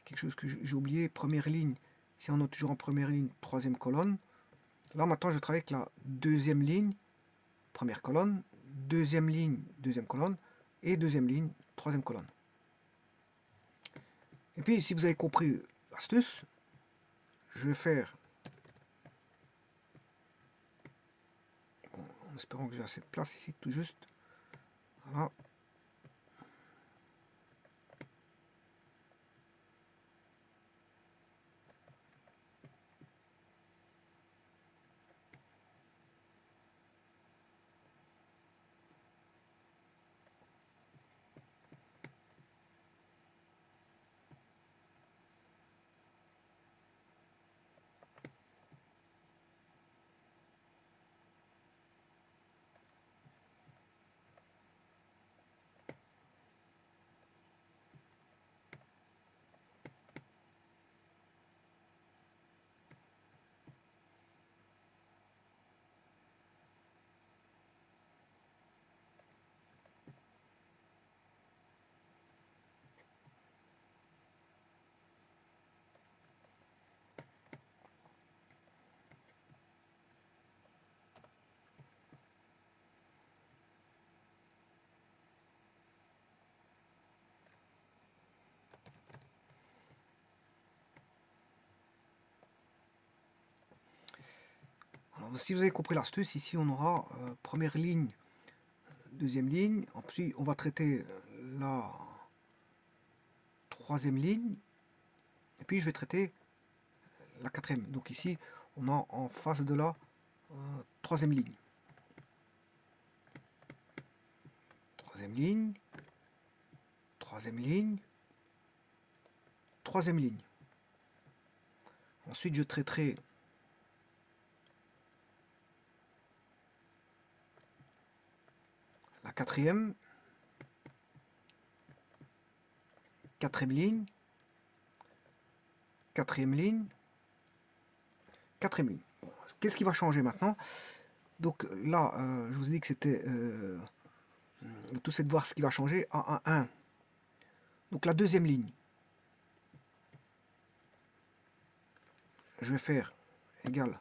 quelque chose que j'ai oublié. Première ligne. Si on est toujours en première ligne, troisième colonne. Là maintenant je travaille avec la deuxième ligne, première colonne, deuxième ligne, deuxième colonne, et deuxième ligne, troisième colonne. Et puis si vous avez compris l'astuce, je vais faire en espérant que j'ai assez de place ici, tout juste. Voilà. Alors, si vous avez compris l'astuce, ici on aura première ligne, deuxième ligne, ensuite on va traiter la troisième ligne, et puis je vais traiter la quatrième. Donc ici on a en face de la troisième ligne. Troisième ligne, troisième ligne, troisième ligne. Ensuite je traiterai la quatrième ligne, quatrième ligne, quatrième ligne. Bon, qu'est-ce qui va changer maintenant? Donc là, je vous ai dit que c'était tout c'est de voir ce qui va changer à 1. Donc la deuxième ligne, je vais faire égal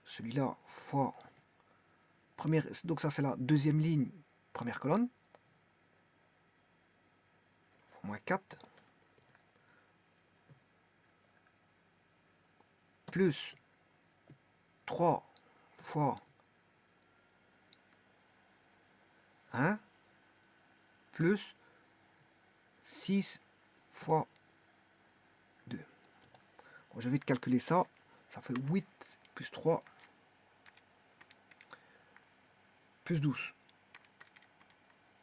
celui-là fois première. Donc ça c'est la deuxième ligne, première colonne, fois moins 4, plus 3 fois 1, plus 6 fois 2. Bon, je vais te calculer ça. Ça fait 8 plus 3 plus 12.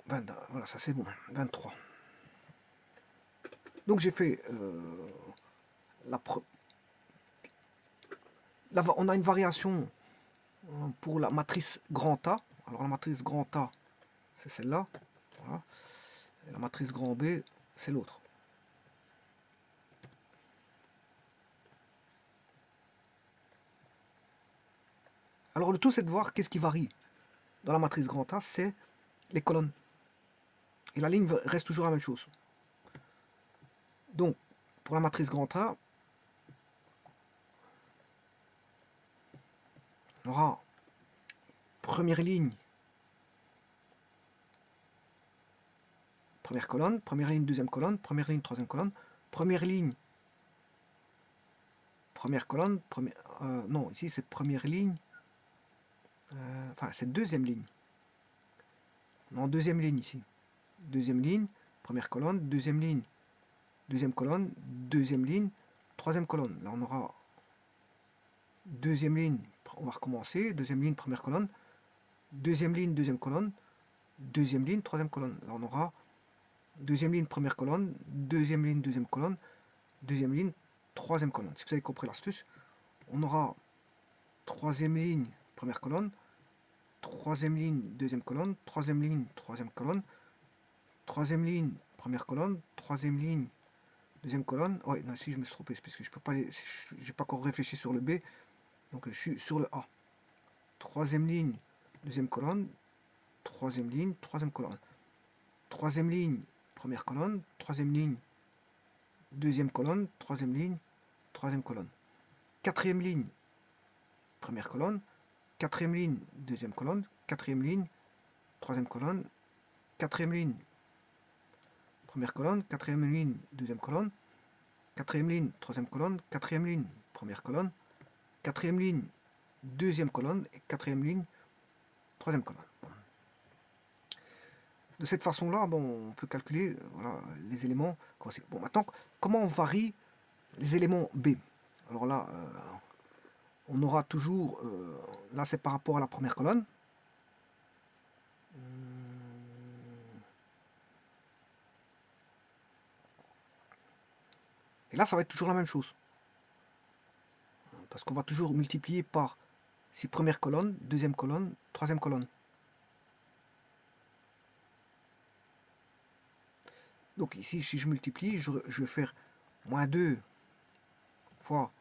20, voilà, ça c'est bon. 23. Donc j'ai fait on a une variation pour la matrice grand A. Alors la matrice grand A, c'est celle-là. Voilà. Et la matrice grand B, c'est l'autre. Alors le tout, c'est de voir qu'est-ce qui varie. Dans la matrice grand A, c'est les colonnes. Et la ligne reste toujours la même chose. Donc, pour la matrice grand A, on aura première ligne, première colonne, première ligne, deuxième colonne, première ligne, troisième colonne, première ligne, première colonne, non, ici c'est première ligne, enfin c'est deuxième ligne. Non, deuxième ligne ici. Deuxième ligne, première colonne, deuxième ligne, deuxième colonne, deuxième ligne, troisième colonne. Là on aura deuxième ligne, on va recommencer, deuxième ligne, première colonne, deuxième ligne, deuxième colonne, deuxième ligne, troisième colonne. Là on aura deuxième ligne, première colonne, deuxième ligne, deuxième colonne, deuxième ligne, troisième colonne. Si vous avez compris l'astuce, on aura troisième ligne, première colonne, troisième ligne, deuxième colonne, troisième ligne, troisième colonne, troisième ligne, première colonne, troisième ligne, deuxième colonne. Ouais, non, si je me suis trompé, c'est parce que je peux pas j'ai pas encore réfléchi sur le B, donc je suis sur le A. Troisième ligne, deuxième colonne, troisième ligne, troisième colonne, troisième ligne, première colonne, troisième ligne, deuxième colonne, troisième ligne, troisième colonne, quatrième ligne, première colonne, quatrième ligne, deuxième colonne, quatrième ligne, troisième colonne, quatrième ligne, première colonne, quatrième ligne, deuxième colonne, quatrième ligne, troisième colonne, quatrième ligne, première colonne, quatrième ligne, deuxième colonne, et quatrième ligne, troisième colonne. De cette façon-là, bon, on peut calculer voilà, les éléments. Bon, maintenant, comment on varie les éléments B? Alors là, on aura toujours, là c'est par rapport à la première colonne. Et là, ça va être toujours la même chose. Parce qu'on va toujours multiplier par si première colonne, deuxième colonne, troisième colonne. Donc ici, si je multiplie, je vais faire moins 2 fois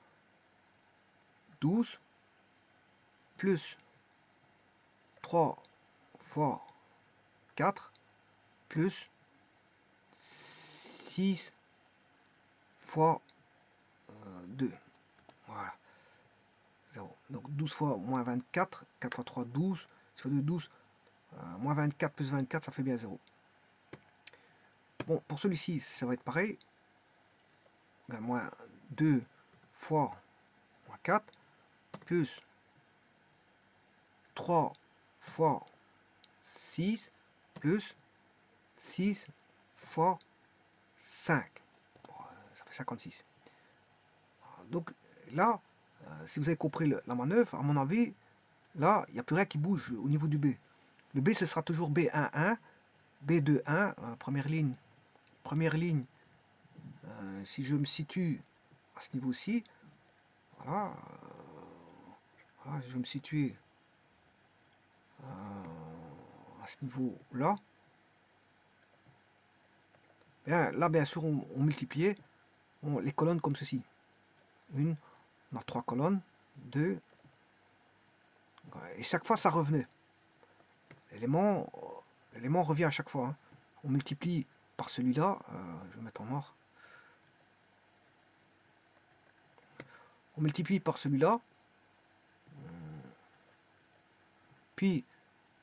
12 plus 3 fois 4 plus 6 fois 2. Voilà. 0. Donc 12 fois moins 24, 4 fois 3, 12, 6 fois 2, 12, moins 24 plus 24, ça fait bien 0. Bon, pour celui-ci, ça va être pareil. Ben, moins 2 fois moins 4 plus 3 fois 6 plus 6 fois 5. Bon, ça fait 56. Donc là, si vous avez compris la manœuvre, à mon avis, là, il n'y a plus rien qui bouge au niveau du B. Le B, ce sera toujours B11, B21, première ligne. Première ligne, si je me situe à ce niveau-ci, voilà, voilà, je vais me situer à ce niveau-là. Bien, là, bien sûr, on multipliait les colonnes comme ceci. Une, on a 3 colonnes, 2, et chaque fois, ça revenait. L'élément revient à chaque fois. Hein. On multiplie par celui-là, je vais mettre en noir. On multiplie par celui-là, puis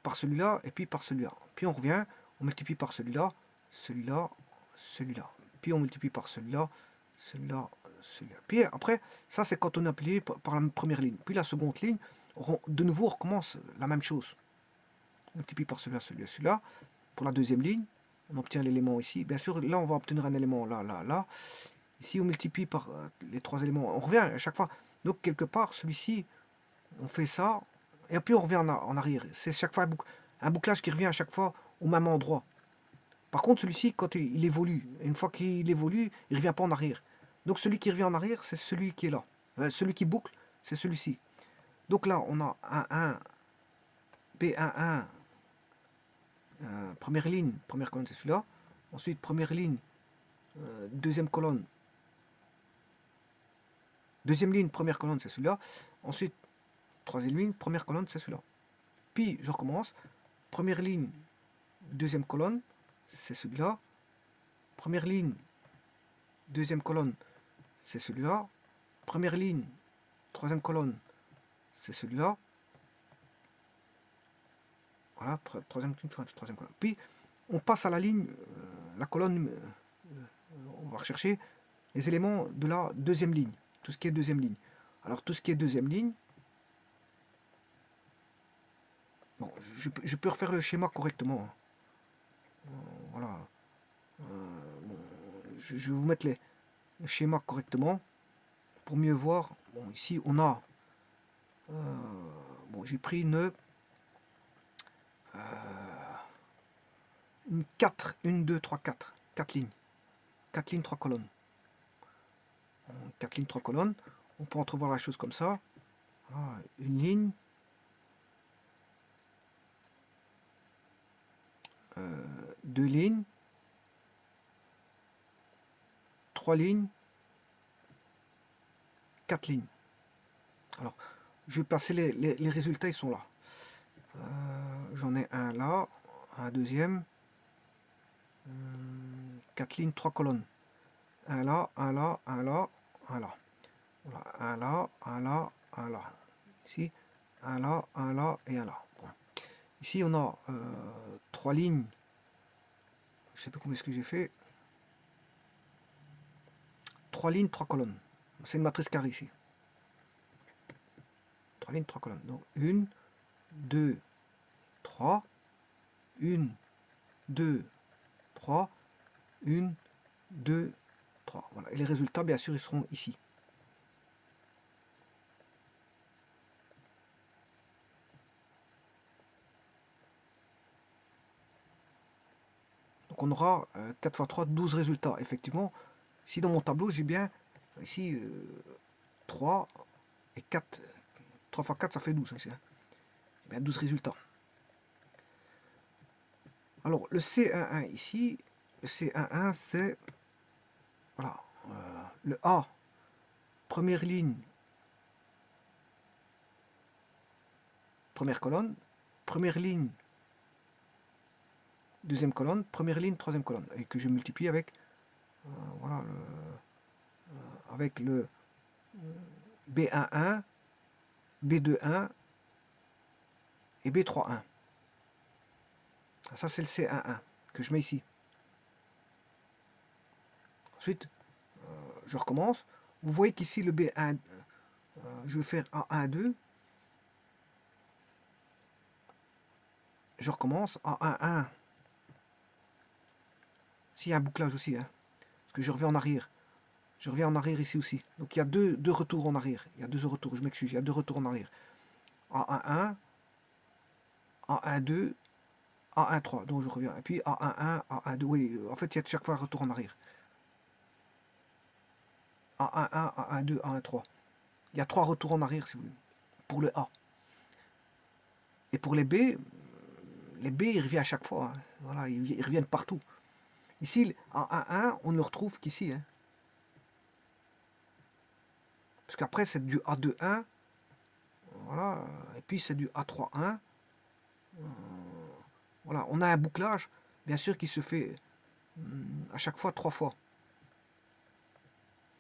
par celui-là, et puis par celui-là. Puis on revient, on multiplie par celui-là, celui-là, celui-là. Puis on multiplie par celui-là, celui-là, celui-là. Puis après, ça c'est quand on a appuyé par la première ligne. Puis la seconde ligne, de nouveau on recommence la même chose. On multiplie par celui-là, celui-là, celui-là. Pour la deuxième ligne, on obtient l'élément ici. Bien sûr, là on va obtenir un élément là, là, là. Ici on multiplie par les trois éléments. On revient à chaque fois. Donc quelque part, celui-ci, on fait ça, et puis on revient en arrière. C'est chaque fois un bouclage qui revient à chaque fois au même endroit. Par contre, celui-ci, quand il évolue, une fois qu'il évolue, il ne revient pas en arrière. Donc celui qui revient en arrière, c'est celui qui est là. Celui qui boucle, c'est celui-ci. Donc là, on a un 1, B11, première ligne, première colonne, c'est celui-là. Ensuite, première ligne, deuxième colonne. Deuxième ligne, première colonne, c'est celui-là. Ensuite, troisième ligne, première colonne, c'est celui-là. Puis, je recommence. Première ligne, deuxième colonne, c'est celui-là. Première ligne, deuxième colonne, c'est celui-là. Première ligne, troisième colonne, c'est celui-là. Voilà, troisième colonne. Puis, on passe à la ligne, la colonne, on va rechercher les éléments de la deuxième ligne. Tout ce qui est deuxième ligne. Alors, tout ce qui est deuxième ligne, bon, je peux refaire le schéma correctement. Voilà. Bon, je vais vous mettre le schéma correctement pour mieux voir. Bon, ici, on a... bon, j'ai pris une 4, 1, 2, 3, 4. 4 lignes. 4 lignes, 3 colonnes. 4 lignes, 3 colonnes. On peut entrevoir la chose comme ça. Voilà, une ligne. Deux lignes. 3 lignes. 4 lignes. Alors, je vais passer les résultats, ils sont là. J'en ai un là, un deuxième. 4 lignes, 3 colonnes. Un là, un là, un là, un là. Voilà, un là, un là, un là. Ici, un là et un là. Bon. Ici, on a 3 lignes. Je sais pas combien est-ce que j'ai fait. 3 lignes, 3 colonnes. C'est une matrice carrée ici. 3 lignes, 3 colonnes. Donc 1, 2, 3, 1, 2, 3, 1, 2, 3. Voilà. Et les résultats, bien sûr, ils seront ici. Donc on aura 4 x 3, 12 résultats. Effectivement, ici dans mon tableau, j'ai bien ici 3 et 4. 3 x 4, ça fait 12. Ici, hein. Bien, 12 résultats. Alors, le C11 ici, le C11, c'est voilà, le A, première ligne, première colonne, première ligne, deuxième colonne, première ligne, troisième colonne, et que je multiplie avec, voilà, avec le B11, B21 et B31. Ça, c'est le C11 que je mets ici. Ensuite, je recommence. Vous voyez qu'ici, le B1, je vais faire A1, 2. Je recommence. A1, 1. S'il y a un bouclage aussi, hein, parce que je reviens en arrière. Je reviens en arrière ici aussi. Donc il y a deux retours en arrière. Il y a deux retours, je m'excuse, il y a deux retours en arrière. A1, 1, A1, 2, A1, 3. Donc je reviens. Et puis A1, 1, A1, 2. Oui, en fait, il y a chaque fois un retour en arrière. A1, 1, A1, 2, A1, 3. Il y a trois retours en arrière, si vous voulez, pour le A. Et pour les B, il revient à chaque fois. Hein. Voilà, ils reviennent partout. Ici, A1, 1, on ne le retrouve qu'ici. Hein. Parce qu'après, c'est du A2, 1. Voilà. Et puis, c'est du A3, 1. Voilà, on a un bouclage, bien sûr, qui se fait à chaque fois 3 fois.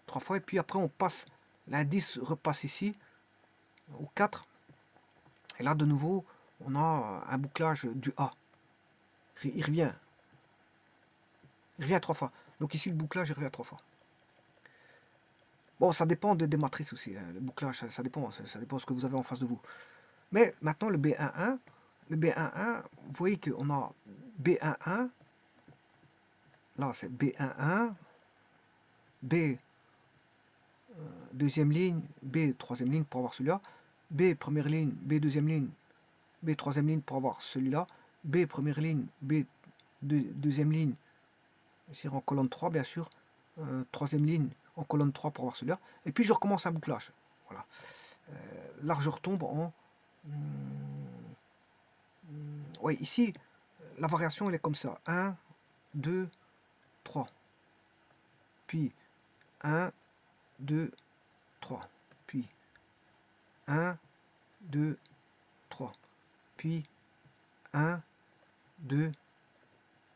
3 fois, et puis après on passe, l'indice repasse ici, au 4. Et là, de nouveau, on a un bouclage du A. Il revient. Il revient 3 fois. Donc ici, le bouclage, il revient 3 fois. Bon, ça dépend des matrices aussi. Hein. Le bouclage, ça dépend. Ça dépend de ce que vous avez en face de vous. Mais maintenant, le B11, vous voyez qu'on a B11. Là, c'est B11, B deuxième ligne, B troisième ligne pour avoir celui-là, B première ligne, B deuxième ligne, B troisième ligne pour avoir celui-là, B première ligne, B deuxième ligne, c'est en colonne 3 bien sûr, troisième ligne en colonne 3 pour avoir celui-là, et puis je recommence un bouclage. Voilà. Là je retombe en... oui, ici, la variation elle est comme ça, 1, 2, 3, puis 1, 2, 3, puis 1, 2, 3, puis 1, 2,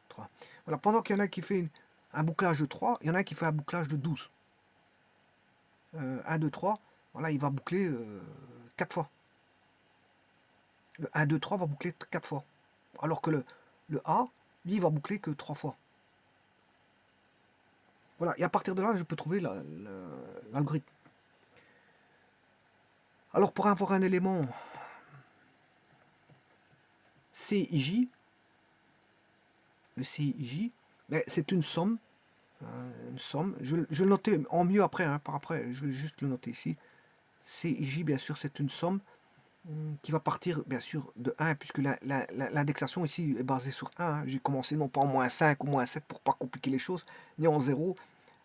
3. Voilà, pendant qu'il y en a qui fait un bouclage de 3, il y en a qui fait un bouclage de 12. 1, 2, 3, voilà, il va boucler 4 fois. Le 1, 2, 3 va boucler 4 fois. Alors que le A, lui, il va boucler que 3 fois. Voilà, et à partir de là, je peux trouver l'algorithme. Alors, pour avoir un élément CIJ, le CIJ, ben, c'est une somme. Je le noter en mieux après, hein, par après, je vais juste le noter ici. CIJ, bien sûr, c'est une somme qui va partir, bien sûr, de 1, puisque l'indexation ici est basée sur 1. Hein. J'ai commencé non pas en moins 5 ou moins 7 pour pas compliquer les choses, ni en 0.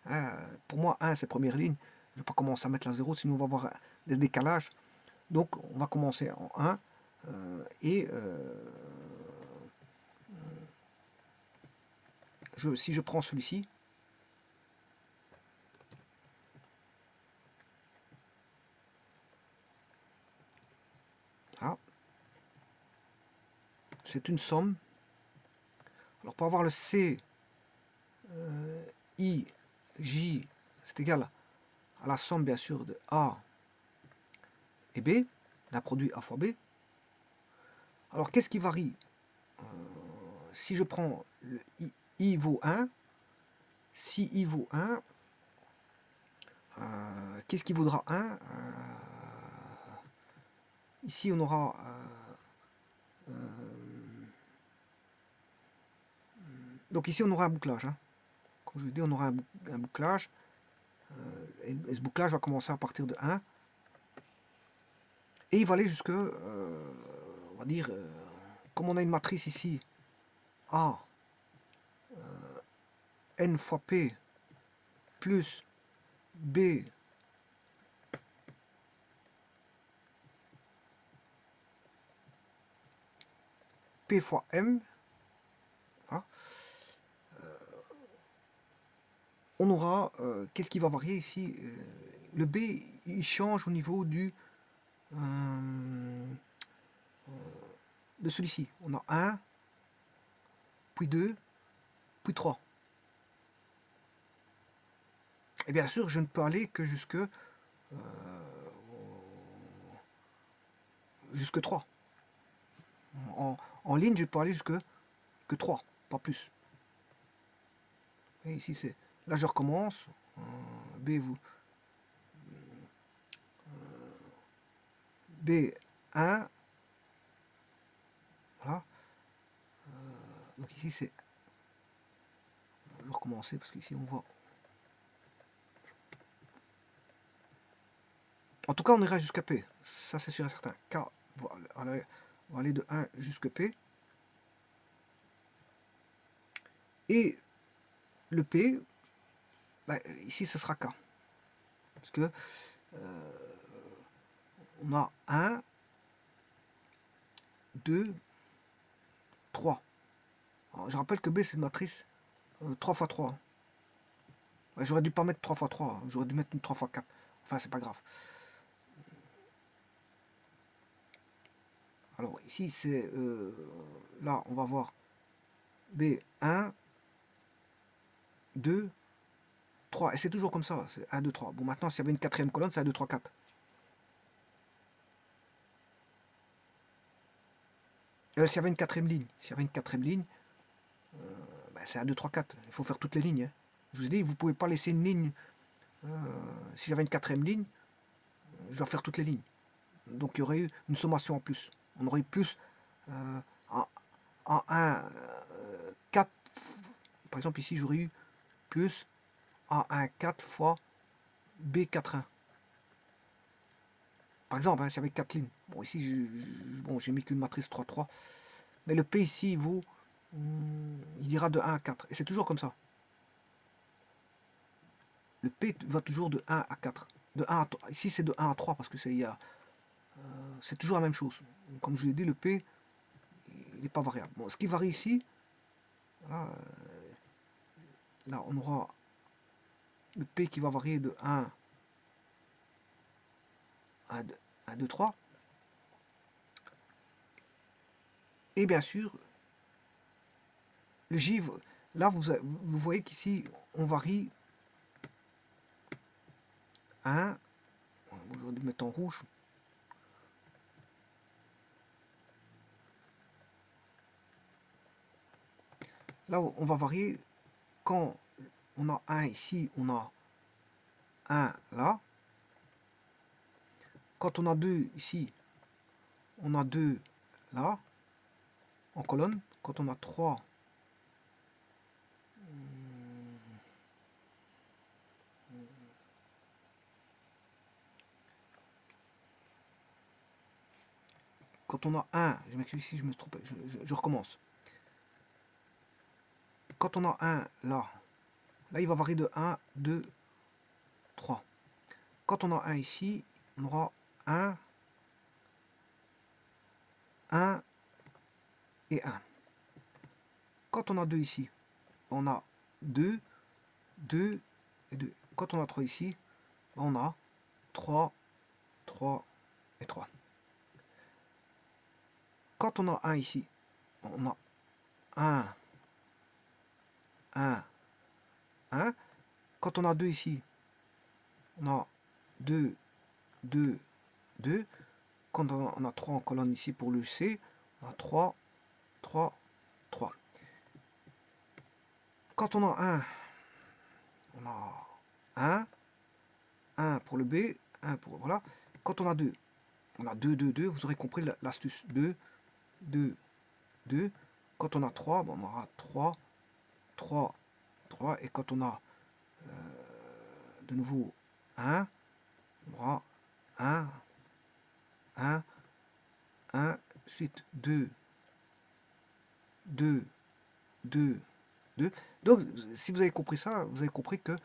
Hein. Pour moi, 1, c'est première ligne. Je ne vais pas commencer à mettre la 0, sinon on va avoir des décalages. Donc, on va commencer en 1. Si je prends celui-ci, voilà, c'est une somme. Alors, pour avoir le C, I, J, c'est égal à la somme, bien sûr, de A et B, d'un produit A fois B. Alors, qu'est-ce qui varie si je prends le I vaut 1, si I vaut 1, qu'est-ce qui vaudra 1 Ici, on aura... donc ici, on aura un bouclage. Hein. Comme je vous dis, on aura un bouclage. Et ce bouclage va commencer à partir de 1. Et il va aller jusque... on va dire... comme on a une matrice ici, A, N fois P, plus B, P fois M, voilà, on aura, qu'est-ce qui va varier ici? Le B, il change au niveau de celui-ci. On a 1, puis 2, puis 3. Et bien sûr, je ne peux aller que jusque 3. En ligne, je peux aller que 3, pas plus. Et ici, c'est... Là, je recommence. B, B1. Voilà. Donc ici, c'est... Je vais recommencer parce qu'ici, on voit... En tout cas, on ira jusqu'à P. Ça, c'est sûr et certain. K, on va aller de 1 jusqu'à P. Et le P, bah, ici, ce sera K. Parce que on a 1, 2, 3. Alors, je rappelle que B, c'est une matrice 3 fois 3. Ouais, j'aurais dû pas mettre 3 fois 3. J'aurais dû mettre une 3 fois 4. Enfin, c'est pas grave. Alors, ici, c'est... là, on va voir B1, 2, 3. Et c'est toujours comme ça. C'est 1, 2, 3. Bon, maintenant, s'il y avait une quatrième colonne, c'est 1, 2, 3, 4. S'il y avait une quatrième ligne, bah, c'est 1, 2, 3, 4. Il faut faire toutes les lignes. Hein. Je vous ai dit, vous ne pouvez pas laisser une ligne. Si j'avais une quatrième ligne, je dois faire toutes les lignes. Donc il y aurait eu une sommation en plus. On aurait eu plus en 1, 4. Par exemple, ici, j'aurais eu plus A1, 4 fois B4, 1. Par exemple, hein, si avec 4 lignes. Bon, ici, bon, j'ai mis qu'une matrice 3, 3. Mais le P ici, il ira de 1 à 4. Et c'est toujours comme ça. Le P va toujours de 1 à 4. De 1 à 3. Ici, c'est de 1 à 3 parce que c'est toujours la même chose. Comme je l'ai dit, le P, il n'est pas variable. Bon, ce qui varie ici, là, on aura le P qui va varier de 1 à 2, 3. Et bien sûr, le J, là, vous voyez qu'ici, on varie 1. J'aurais dû mettre en rouge. Là, on va varier quand on a 1 ici, on a 1 là. Quand on a 2 ici, on a 2 là, en colonne. Quand on a 3, quand on a 1, je m'excuse si je me trompe, je recommence. Quand on a 1 là, il va varier de 1, 2, 3. Quand on a 1 ici, on aura 1, 1 et 1. Quand on a 2 ici, on a 2, 2 et 2. Quand on a 3 ici, on a 3, 3 et 3. Quand on a 1 ici, on a 1, 1, 1. Quand on a 2 ici, on a 2, 2, 2. Quand on a 3 en colonne ici pour le C, on a 3, 3, 3. Quand on a 1, on a 1, 1 pour le B, 1 pour... Voilà. Quand on a 2, On a 2, 2, 2. Vous aurez compris l'astuce. 2, 2, 2. Quand on a 3, bon, on aura 3, 3, 3. Et quand on a de nouveau 1, on aura 1, 1, 1. Ensuite 2, 2, 2, 2. Donc, si vous avez compris ça, vous avez compris que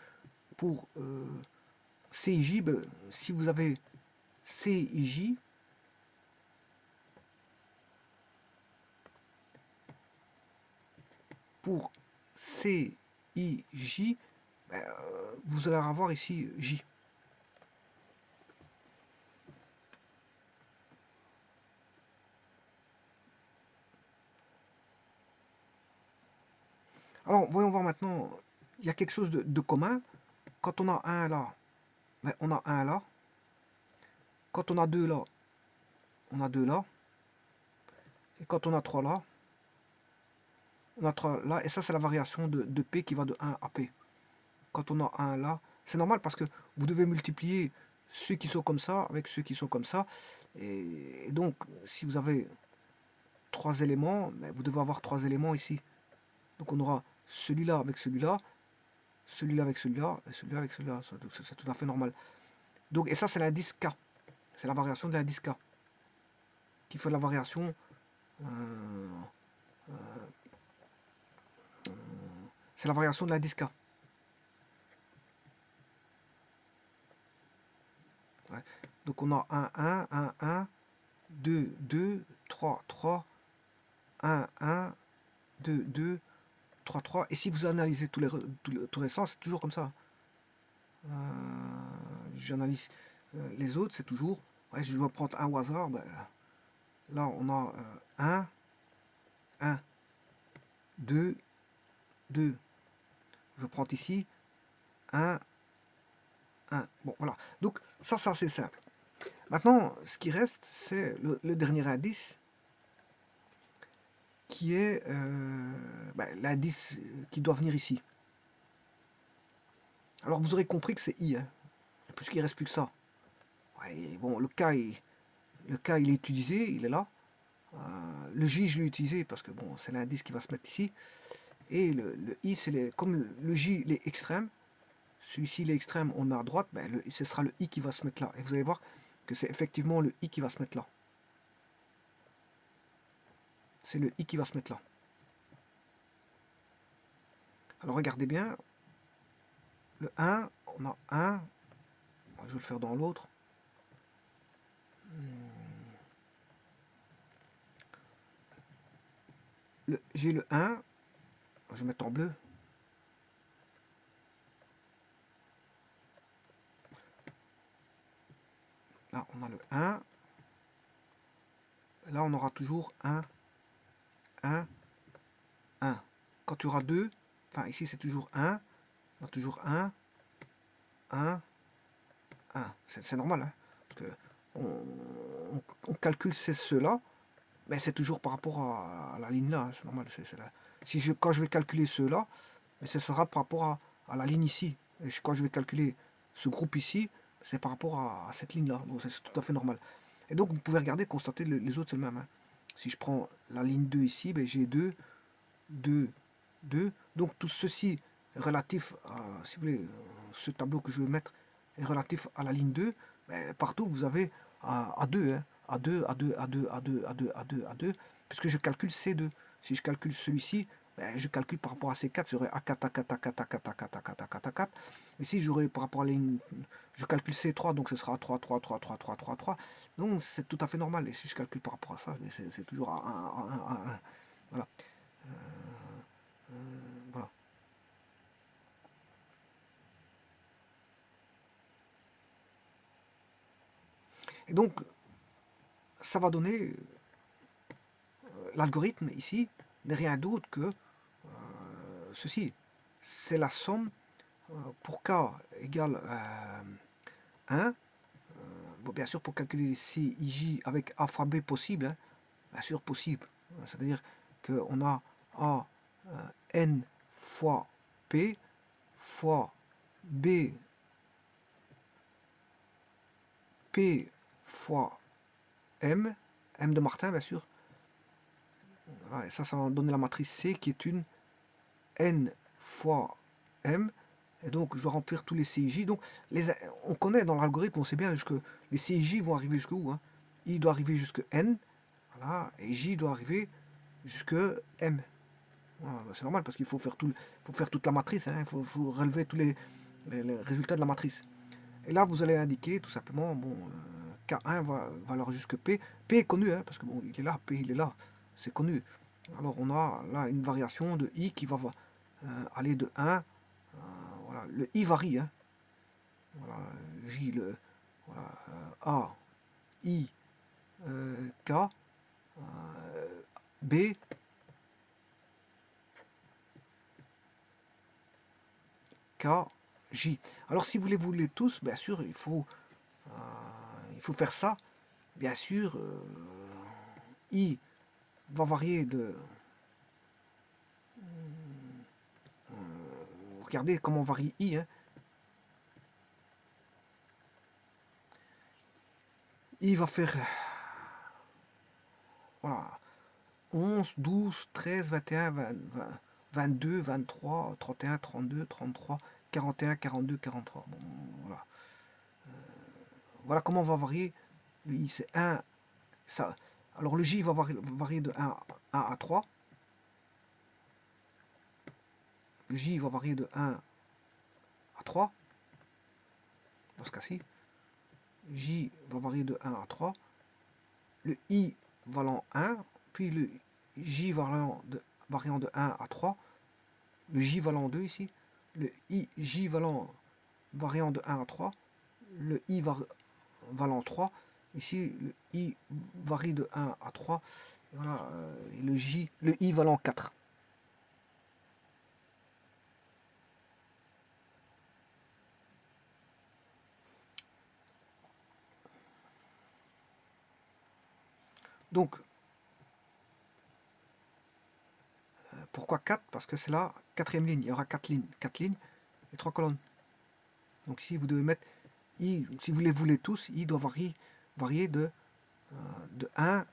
pour CIJ, ben, si vous avez CIJ, pour CIJ, ben, vous allez avoir ici J. Alors, voyons voir maintenant, il y a quelque chose de commun. Quand on a 1 là, ben, on a 1 là. Quand on a 2 là, on a 2 là. Et quand on a 3 là, on a 3 là. Et ça, c'est la variation de P qui va de 1 à P. Quand on a 1 là, c'est normal parce que vous devez multiplier ceux qui sont comme ça avec ceux qui sont comme ça. Et donc, si vous avez 3 éléments, ben, vous devez avoir 3 éléments ici. Donc on aura celui-là avec celui-là, celui-là avec celui-là, et celui-là avec celui-là. C'est tout à fait normal. Donc, et ça, c'est l'indice K. C'est la variation de l'indice K. Qui fait la variation. C'est la variation de l'indice K. Ouais. Donc on a 1, 1, 1, 1, 2, 2, 3, 3, 1, 1, 2, 2, 3, 3. Et si vous analysez tous les sens, c'est toujours comme ça. J'analyse les autres, c'est toujours. Ouais, je vais prendre un au hasard. Ben, là, on a 1, 1, 2, 2. Je prends ici 1, 1. Bon, voilà. Donc, ça, c'est assez simple. Maintenant, ce qui reste, c'est le dernier indice, qui est ben, l'indice qui doit venir ici. Alors, vous aurez compris que c'est I, hein, puisqu'il ne reste plus que ça. Ouais, bon, le K, il est utilisé, il est là. Le J, je l'ai utilisé parce que bon, c'est l'indice qui va se mettre ici. Et le I, comme le J, il est extrême. Celui-ci, il est extrême, on le met à droite. Ben, ce sera le I qui va se mettre là. Et vous allez voir que c'est effectivement le I qui va se mettre là. C'est le I qui va se mettre là. Alors regardez bien. Le 1, on a 1. Je vais le faire dans l'autre. J'ai le 1. Je vais mettre en bleu. Là, on a le 1. Là, on aura toujours 1, 1, 1. Quand il y aura 2, enfin ici c'est toujours 1. On a toujours 1, 1, 1. C'est normal, hein, parce que on calcule ceux-là, mais c'est toujours par rapport à la ligne là, hein, c'est normal. Quand je vais calculer ceux-là, mais ce sera par rapport à la ligne ici. Et quand je vais calculer ce groupe ici, c'est par rapport à cette ligne-là. Donc c'est tout à fait normal. Et donc vous pouvez regarder, constater les autres, c'est le même. Hein. Si je prends la ligne 2 ici, ben, j'ai 2, 2, 2. Donc tout ceci est relatif à, si vous voulez, ce tableau que je vais mettre est relatif à la ligne 2. Ben, partout vous avez à 2, hein, à 2, à 2, à 2, à 2, à 2, à 2, à 2, puisque je calcule C2. Si je calcule celui-ci, ben, je calcule par rapport à C4, j'aurai A4, A4, A4, A4, A4, A4, A4, A4. Et si j'aurai par rapport à la ligne, je calcule C3, donc ce sera 3, 3, 3, 3, 3, 3, 3. Donc c'est tout à fait normal. Et si je calcule par rapport à ça, c'est toujours à 1, 1, 1. Voilà. Voilà. Et donc, ça va donner l'algorithme ici n'est rien d'autre que ceci. C'est la somme pour k égale 1. Bon, bien sûr, pour calculer CIJ avec A fois B possible, hein, bien sûr possible. C'est-à-dire qu'on a A N fois P fois B P fois M, M de Martin, bien sûr. Voilà, et ça va donner la matrice C qui est une N fois M. Et donc, je dois remplir tous les CIJ. Donc, on connaît dans l'algorithme, on sait bien que les CIJ vont arriver jusqu'où, hein. I doit arriver jusqu'à N. Voilà, et J doit arriver jusqu'à M. Voilà, c'est normal parce qu'il faut faire toute la matrice, hein. Il faut relever tous les résultats de la matrice. Et là, vous allez indiquer tout simplement, bon, K1 va alors jusque P. P est connu, hein, parce que bon, il est là, P il est là, c'est connu. Alors on a là une variation de I qui va aller de 1, voilà, le I varie, hein. Voilà, J, voilà, A, I, K, B, K, J. Alors si vous les voulez tous, bien sûr, il faut faire ça. Bien sûr, I va varier de... regardez comment varie I, hein. I va faire voilà, 11, 12, 13, 21, 20, 22, 23, 31, 32, 33, 41, 42, 43. Bon, voilà. Voilà comment on va varier. Le I, c'est 1. Ça. Alors le J va varier de 1 à 3. Le J va varier de 1 à 3. Dans ce cas-ci. J va varier de 1 à 3. Le I valant 1. Puis le J variant de 1 à 3. Le J valant 2 ici. Le J variant de 1 à 3. Le I valant 3. Ici, le I varie de 1 à 3. Et voilà, et le I valant 4. Donc, pourquoi 4? Parce que c'est la quatrième ligne. Il y aura 4 lignes. 4 lignes et 3 colonnes. Donc ici, vous devez mettre I, si vous les voulez tous, I doit varier de 1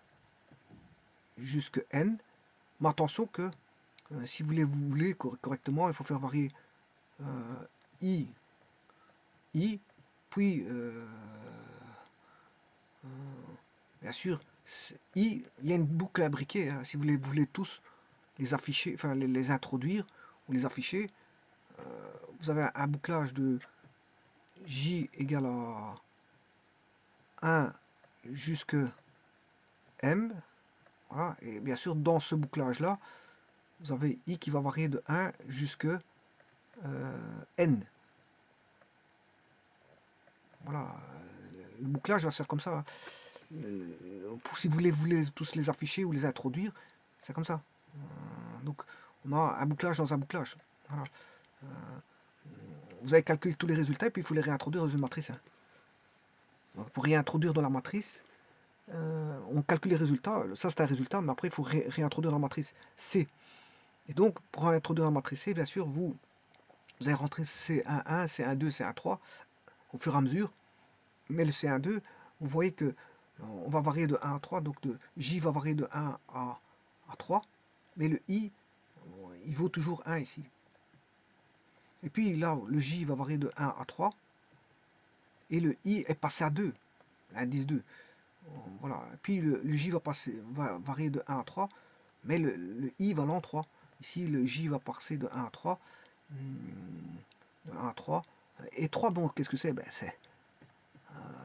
jusqu'à N. Mais attention que si vous les voulez correctement, il faut faire varier I, puis bien sûr, il y a une boucle imbriquée, hein. Si vous les voulez tous les afficher, enfin les introduire ou les afficher, vous avez un bouclage de J égale à 1 jusque M. Voilà, et bien sûr, dans ce bouclage-là, vous avez I qui va varier de 1 jusque N. Voilà, le bouclage va se faire comme ça. Si vous voulez tous les afficher ou les introduire, c'est comme ça. Donc, on a un bouclage dans un bouclage. Voilà. Vous avez calculé tous les résultats et puis il faut les réintroduire dans une matrice, hein. Donc, pour réintroduire dans la matrice, on calcule les résultats. Ça, c'est un résultat, mais après, il faut réintroduire dans la matrice C. Et donc, pour réintroduire dans la matrice C, bien sûr, vous allez rentrer C11, C12, C13 au fur et à mesure. Mais le C12, vous voyez que on va varier de 1 à 3, donc J va varier de 1 à 3, mais le I, il vaut toujours 1 ici. Et puis là, le J va varier de 1 à 3, et le I est passé à 2, l'indice 2. Voilà. Et puis le J va varier de 1 à 3, mais le I valant 3. Ici, le J va passer de 1 à 3, de 1 à 3, et 3, bon, qu'est-ce que c'est? Ben,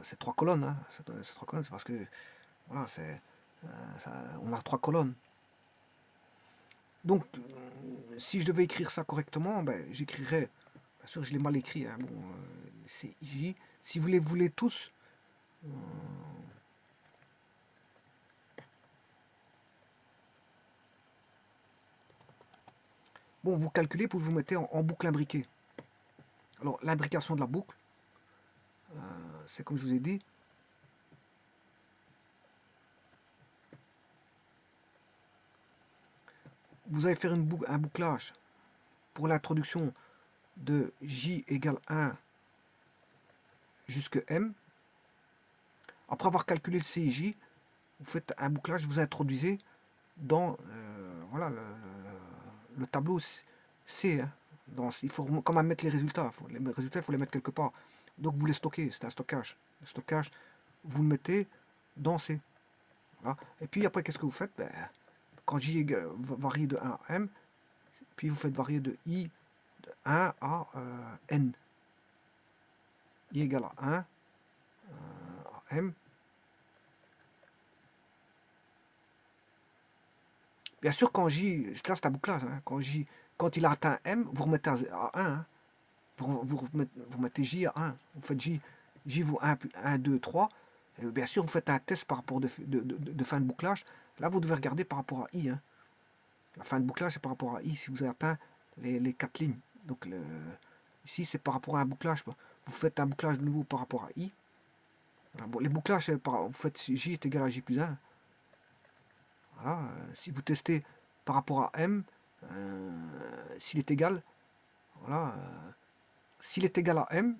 c'est 3 colonnes, hein. C'est 3 colonnes, c'est parce que voilà, on a 3 colonnes. Donc, si je devais écrire ça correctement, ben, j'écrirais, bien sûr, je l'ai mal écrit, hein, bon, c'est J. Si vous les voulez tous, bon, vous calculez, puis vous mettez en boucle imbriquée. Alors, l'imbrication de la boucle, c'est comme je vous ai dit, vous allez faire un bouclage pour l'introduction de J égale 1 jusqu'à M. Après avoir calculé le CIJ, vous faites un bouclage, vous introduisez dans voilà, le tableau C. Hein. Il faut quand même mettre les résultats. Les résultats, il faut les mettre quelque part. Donc vous les stockez, c'est un stockage. Le stockage, vous le mettez dans C. Voilà. Et puis après, qu'est-ce que vous faites? Ben, quand J varie de 1 à M, puis vous faites varier de I de 1 à N. I égale à 1 à M. Bien sûr, quand J, là c'est un bouclage, hein, quand il a atteint M, vous remettez à 1. Hein. Vous mettez J à 1. Vous faites J vaut 1, 2, 3. Et bien sûr, vous faites un test par rapport de fin de bouclage. Là, vous devez regarder par rapport à I. Hein. La fin de bouclage, c'est par rapport à I si vous avez atteint les 4 lignes. Donc, ici, c'est par rapport à un bouclage. Vous faites un bouclage de nouveau par rapport à I. Voilà, bon, les bouclages, vous faites J est égal à J plus 1. Voilà, si vous testez par rapport à M, s'il est égal, voilà, s'il est égal à M,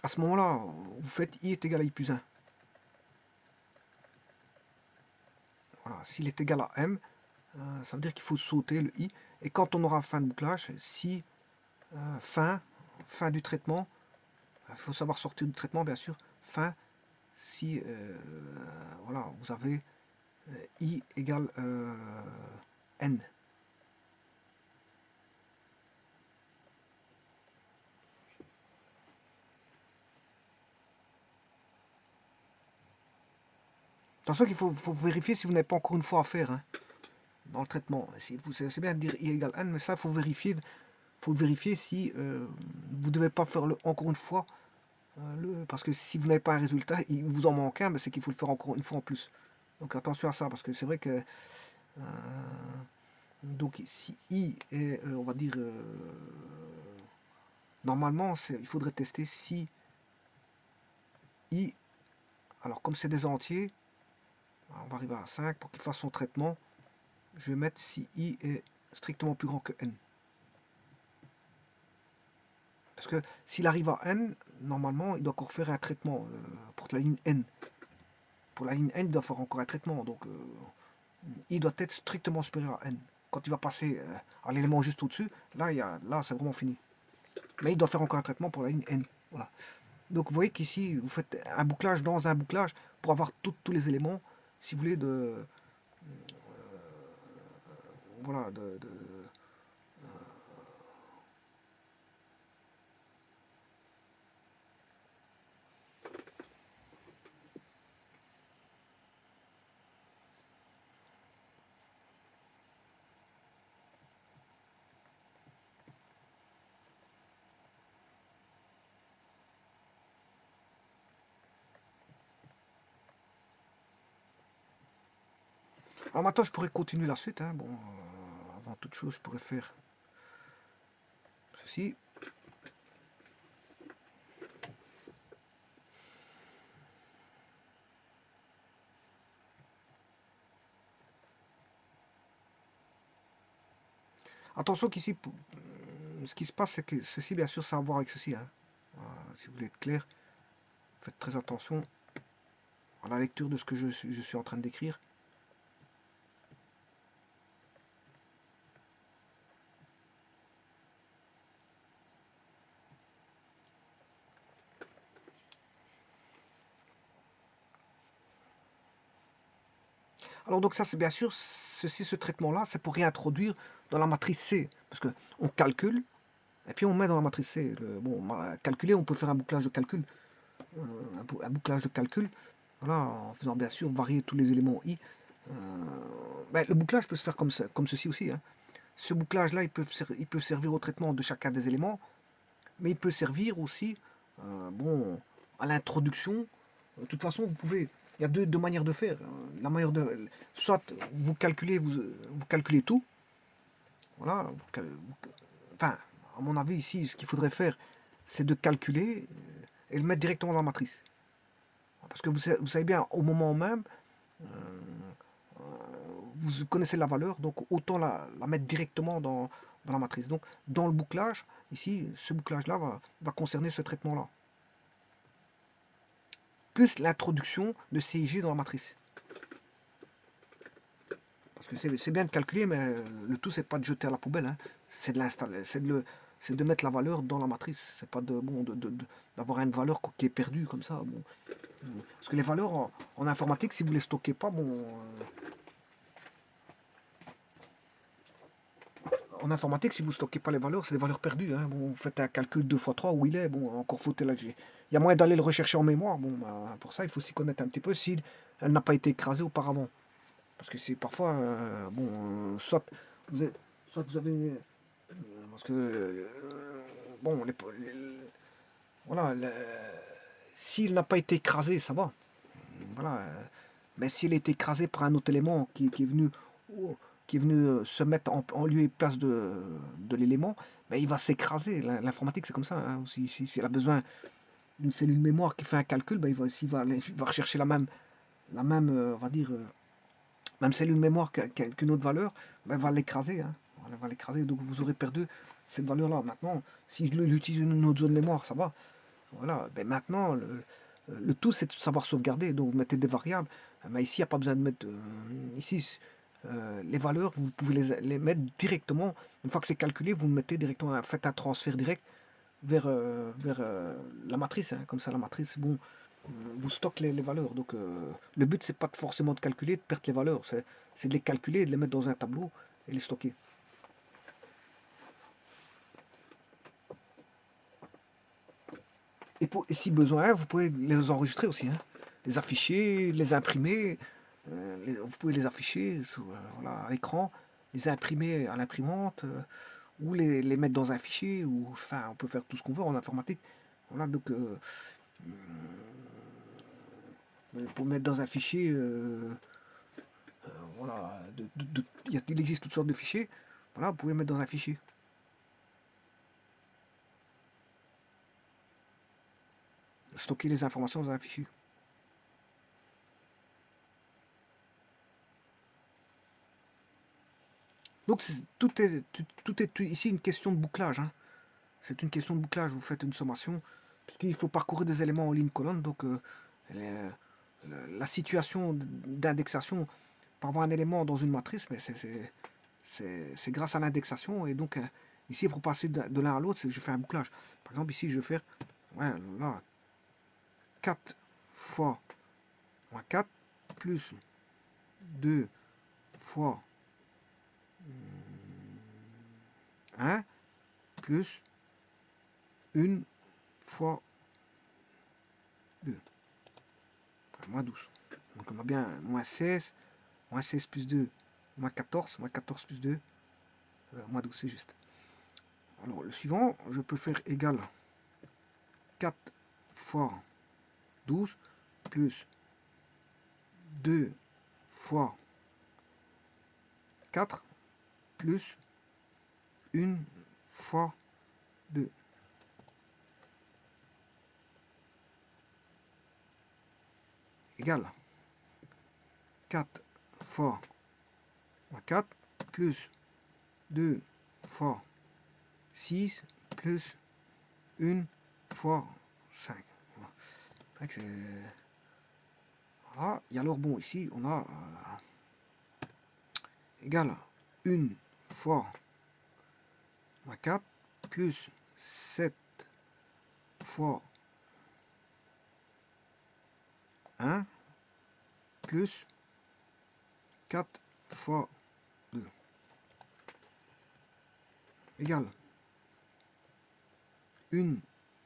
à ce moment-là, vous faites I est égal à I plus 1. Voilà, s'il est égal à M, ça veut dire qu'il faut sauter le I. Et quand on aura fin de bouclage, si fin du traitement, il faut savoir sortir du traitement, bien sûr, fin, si voilà, vous avez I égale N. Attention qu'il faut vérifier si vous n'avez pas encore une fois à faire hein, dans le traitement. C'est bien de dire I égale N, mais ça, il faut vérifier si vous ne devez pas faire encore une fois. Parce que si vous n'avez pas un résultat, il vous en manque un, mais c'est qu'il faut le faire encore une fois en plus. Donc attention à ça, parce que c'est vrai que donc si I est, on va dire, normalement, il faudrait tester si I, alors comme c'est des entiers, on va arriver à 5 pour qu'il fasse son traitement. Je vais mettre si I est strictement plus grand que N. Parce que s'il arrive à N, normalement, il doit encore faire un traitement pour la ligne N. Pour la ligne N, il doit faire encore un traitement. Donc, I doit être strictement supérieur à N. Quand il va passer à l'élément juste au-dessus, là c'est vraiment fini. Mais il doit faire encore un traitement pour la ligne N. Voilà. Donc vous voyez qu'ici, vous faites un bouclage dans un bouclage pour avoir tous les éléments, si vous voulez, voilà, Alors maintenant, je pourrais continuer la suite. Hein. Bon, avant toute chose, je pourrais faire ceci. Attention qu'ici, ce qui se passe, c'est que ceci, bien sûr, ça a à voir avec ceci. Hein. Si vous voulez être clair, faites très attention à la lecture de ce que je suis en train d'écrire. Alors donc ça, c'est bien sûr, ce traitement-là, c'est pour réintroduire dans la matrice C. Parce qu'on calcule, et puis on met dans la matrice C. Bon, calculer, on peut faire un bouclage de calcul. Un bouclage de calcul, voilà, en faisant bien sûr varier tous les éléments I. Ben, le bouclage peut se faire comme ceci aussi. Hein. Ce bouclage-là, il peut servir au traitement de chacun des éléments, mais il peut servir aussi bon, à l'introduction. De toute façon, il y a deux manières de faire. La manière soit vous calculez tout. Voilà. Enfin, à mon avis, ici, ce qu'il faudrait faire, c'est de calculer et le mettre directement dans la matrice. Parce que vous savez bien, au moment même, vous connaissez la valeur, donc autant la mettre directement dans la matrice. Donc, dans le bouclage, ici, ce bouclage-là va concerner ce traitement-là. Plus l'introduction de CIG dans la matrice. que c'est bien de calculer, mais le tout, c'est pas de jeter à la poubelle, hein. C'est de l'installer, c'est de mettre la valeur dans la matrice. C'est pas de, bon, d'avoir une valeur qui est perdue comme ça. Bon. Parce que les valeurs en informatique, si vous les stockez pas, bon, en informatique, si vous stockez pas les valeurs, c'est des valeurs perdues, hein. Bon, vous faites un calcul 2 fois 3 où il est, bon, encore faut-il, il y a moyen d'aller le rechercher en mémoire. Bon, bah, pour ça, il faut s'y connaître un petit peu si elle n'a pas été écrasée auparavant. Parce que c'est parfois, bon, soit vous avez, parce que, bon, voilà, s'il n'a pas été écrasé, ça va. Voilà. Mais s'il est écrasé par un autre élément qui est venu, oh, se mettre en lieu et place de l'élément, ben, il va s'écraser. L'informatique, c'est comme ça, hein. Si elle a besoin d'une cellule mémoire qui fait un calcul, ben, il va rechercher la même, on va dire, même cellule mémoire qu'une autre valeur, ben, elle va l'écraser, hein. Elle va l'écraser. Donc vous aurez perdu cette valeur-là. Maintenant, si je l'utilise une autre zone mémoire, ça va. Voilà. Ben, maintenant, le tout, c'est de savoir sauvegarder. Donc, vous mettez des variables. Mais ici, il n'y a pas besoin de mettre. Ici, les valeurs, vous pouvez les mettre directement. Une fois que c'est calculé, vous mettez directement, faites un transfert direct vers la matrice, hein. Comme ça, la matrice, bon, vous stockez les valeurs. Donc, le but, c'est pas forcément de calculer, de perdre les valeurs. C'est de les calculer, de les mettre dans un tableau et les stocker. Et si besoin, vous pouvez les enregistrer aussi, hein. Les afficher, les imprimer. Vous pouvez les afficher voilà, à l'écran, les imprimer à l'imprimante, ou les mettre dans un fichier, ou enfin, on peut faire tout ce qu'on veut en informatique. Voilà, donc pour mettre dans un fichier, voilà, il existe toutes sortes de fichiers. Voilà, vous pouvez mettre dans un fichier. Stocker les informations dans un fichier. Donc tout est ici une question de bouclage, hein. C'est une question de bouclage, vous faites une sommation, puisqu'il faut parcourir des éléments en ligne colonne, donc la situation d'indexation, pour avoir un élément dans une matrice, mais c'est grâce à l'indexation, et donc ici pour passer de l'un à l'autre, je fais un bouclage. Par exemple ici je vais faire, ouais, là, 4 fois moins 4 plus 2 fois 1 plus 1 fois 2. Moins 12. Donc on a bien moins 16 plus 2, moins 14 plus 2, moins 12, c'est juste. Alors le suivant, je peux faire égal 4 fois 12 plus 2 fois 4 plus 1 fois 2. Égal 4 fois 4 plus 2 fois 6 plus 1 fois 5. Voilà. Voilà. Et alors bon, ici on a égal 1 fois 4 plus 7 fois 1 plus 4 fois 2 égale 1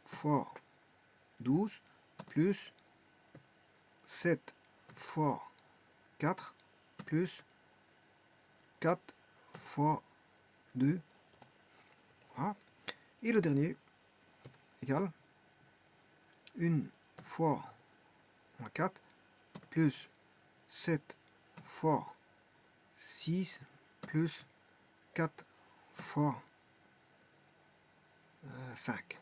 fois 12 plus 7 fois 4 plus 4 fois 2. Voilà. Et le dernier égale 1 fois 4 plus 7 fois 6 plus 4 fois 5.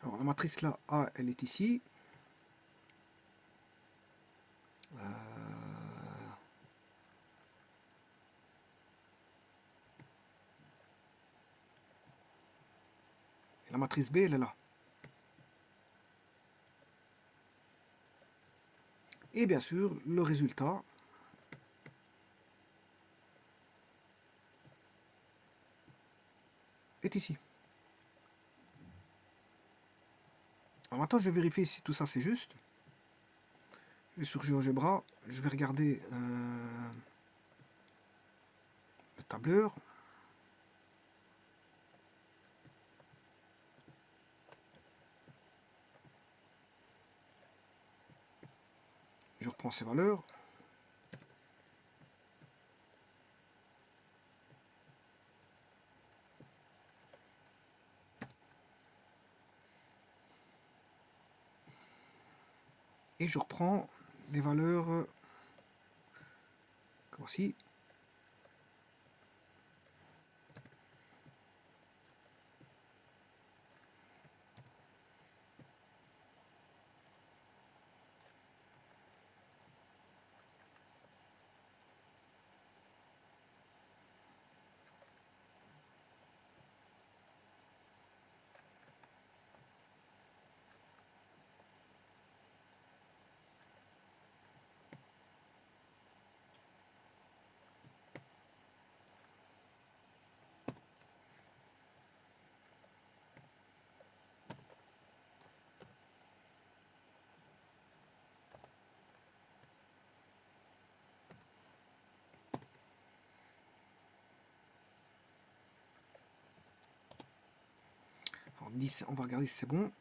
Alors la matrice là, A, elle est ici. La matrice B, elle est là. Et bien sûr, le résultat, est ici. Alors maintenant, je vais vérifier si tout ça c'est juste. Je vais sur GeoGebra, je vais regarder le tableur. Je reprends ces valeurs. Et je reprends les valeurs comme voici. Alors 10, on va regarder si c'est bon.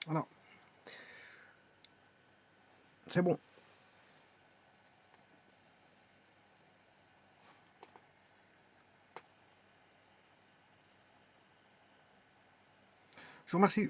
Voilà. C'est bon. Je vous remercie.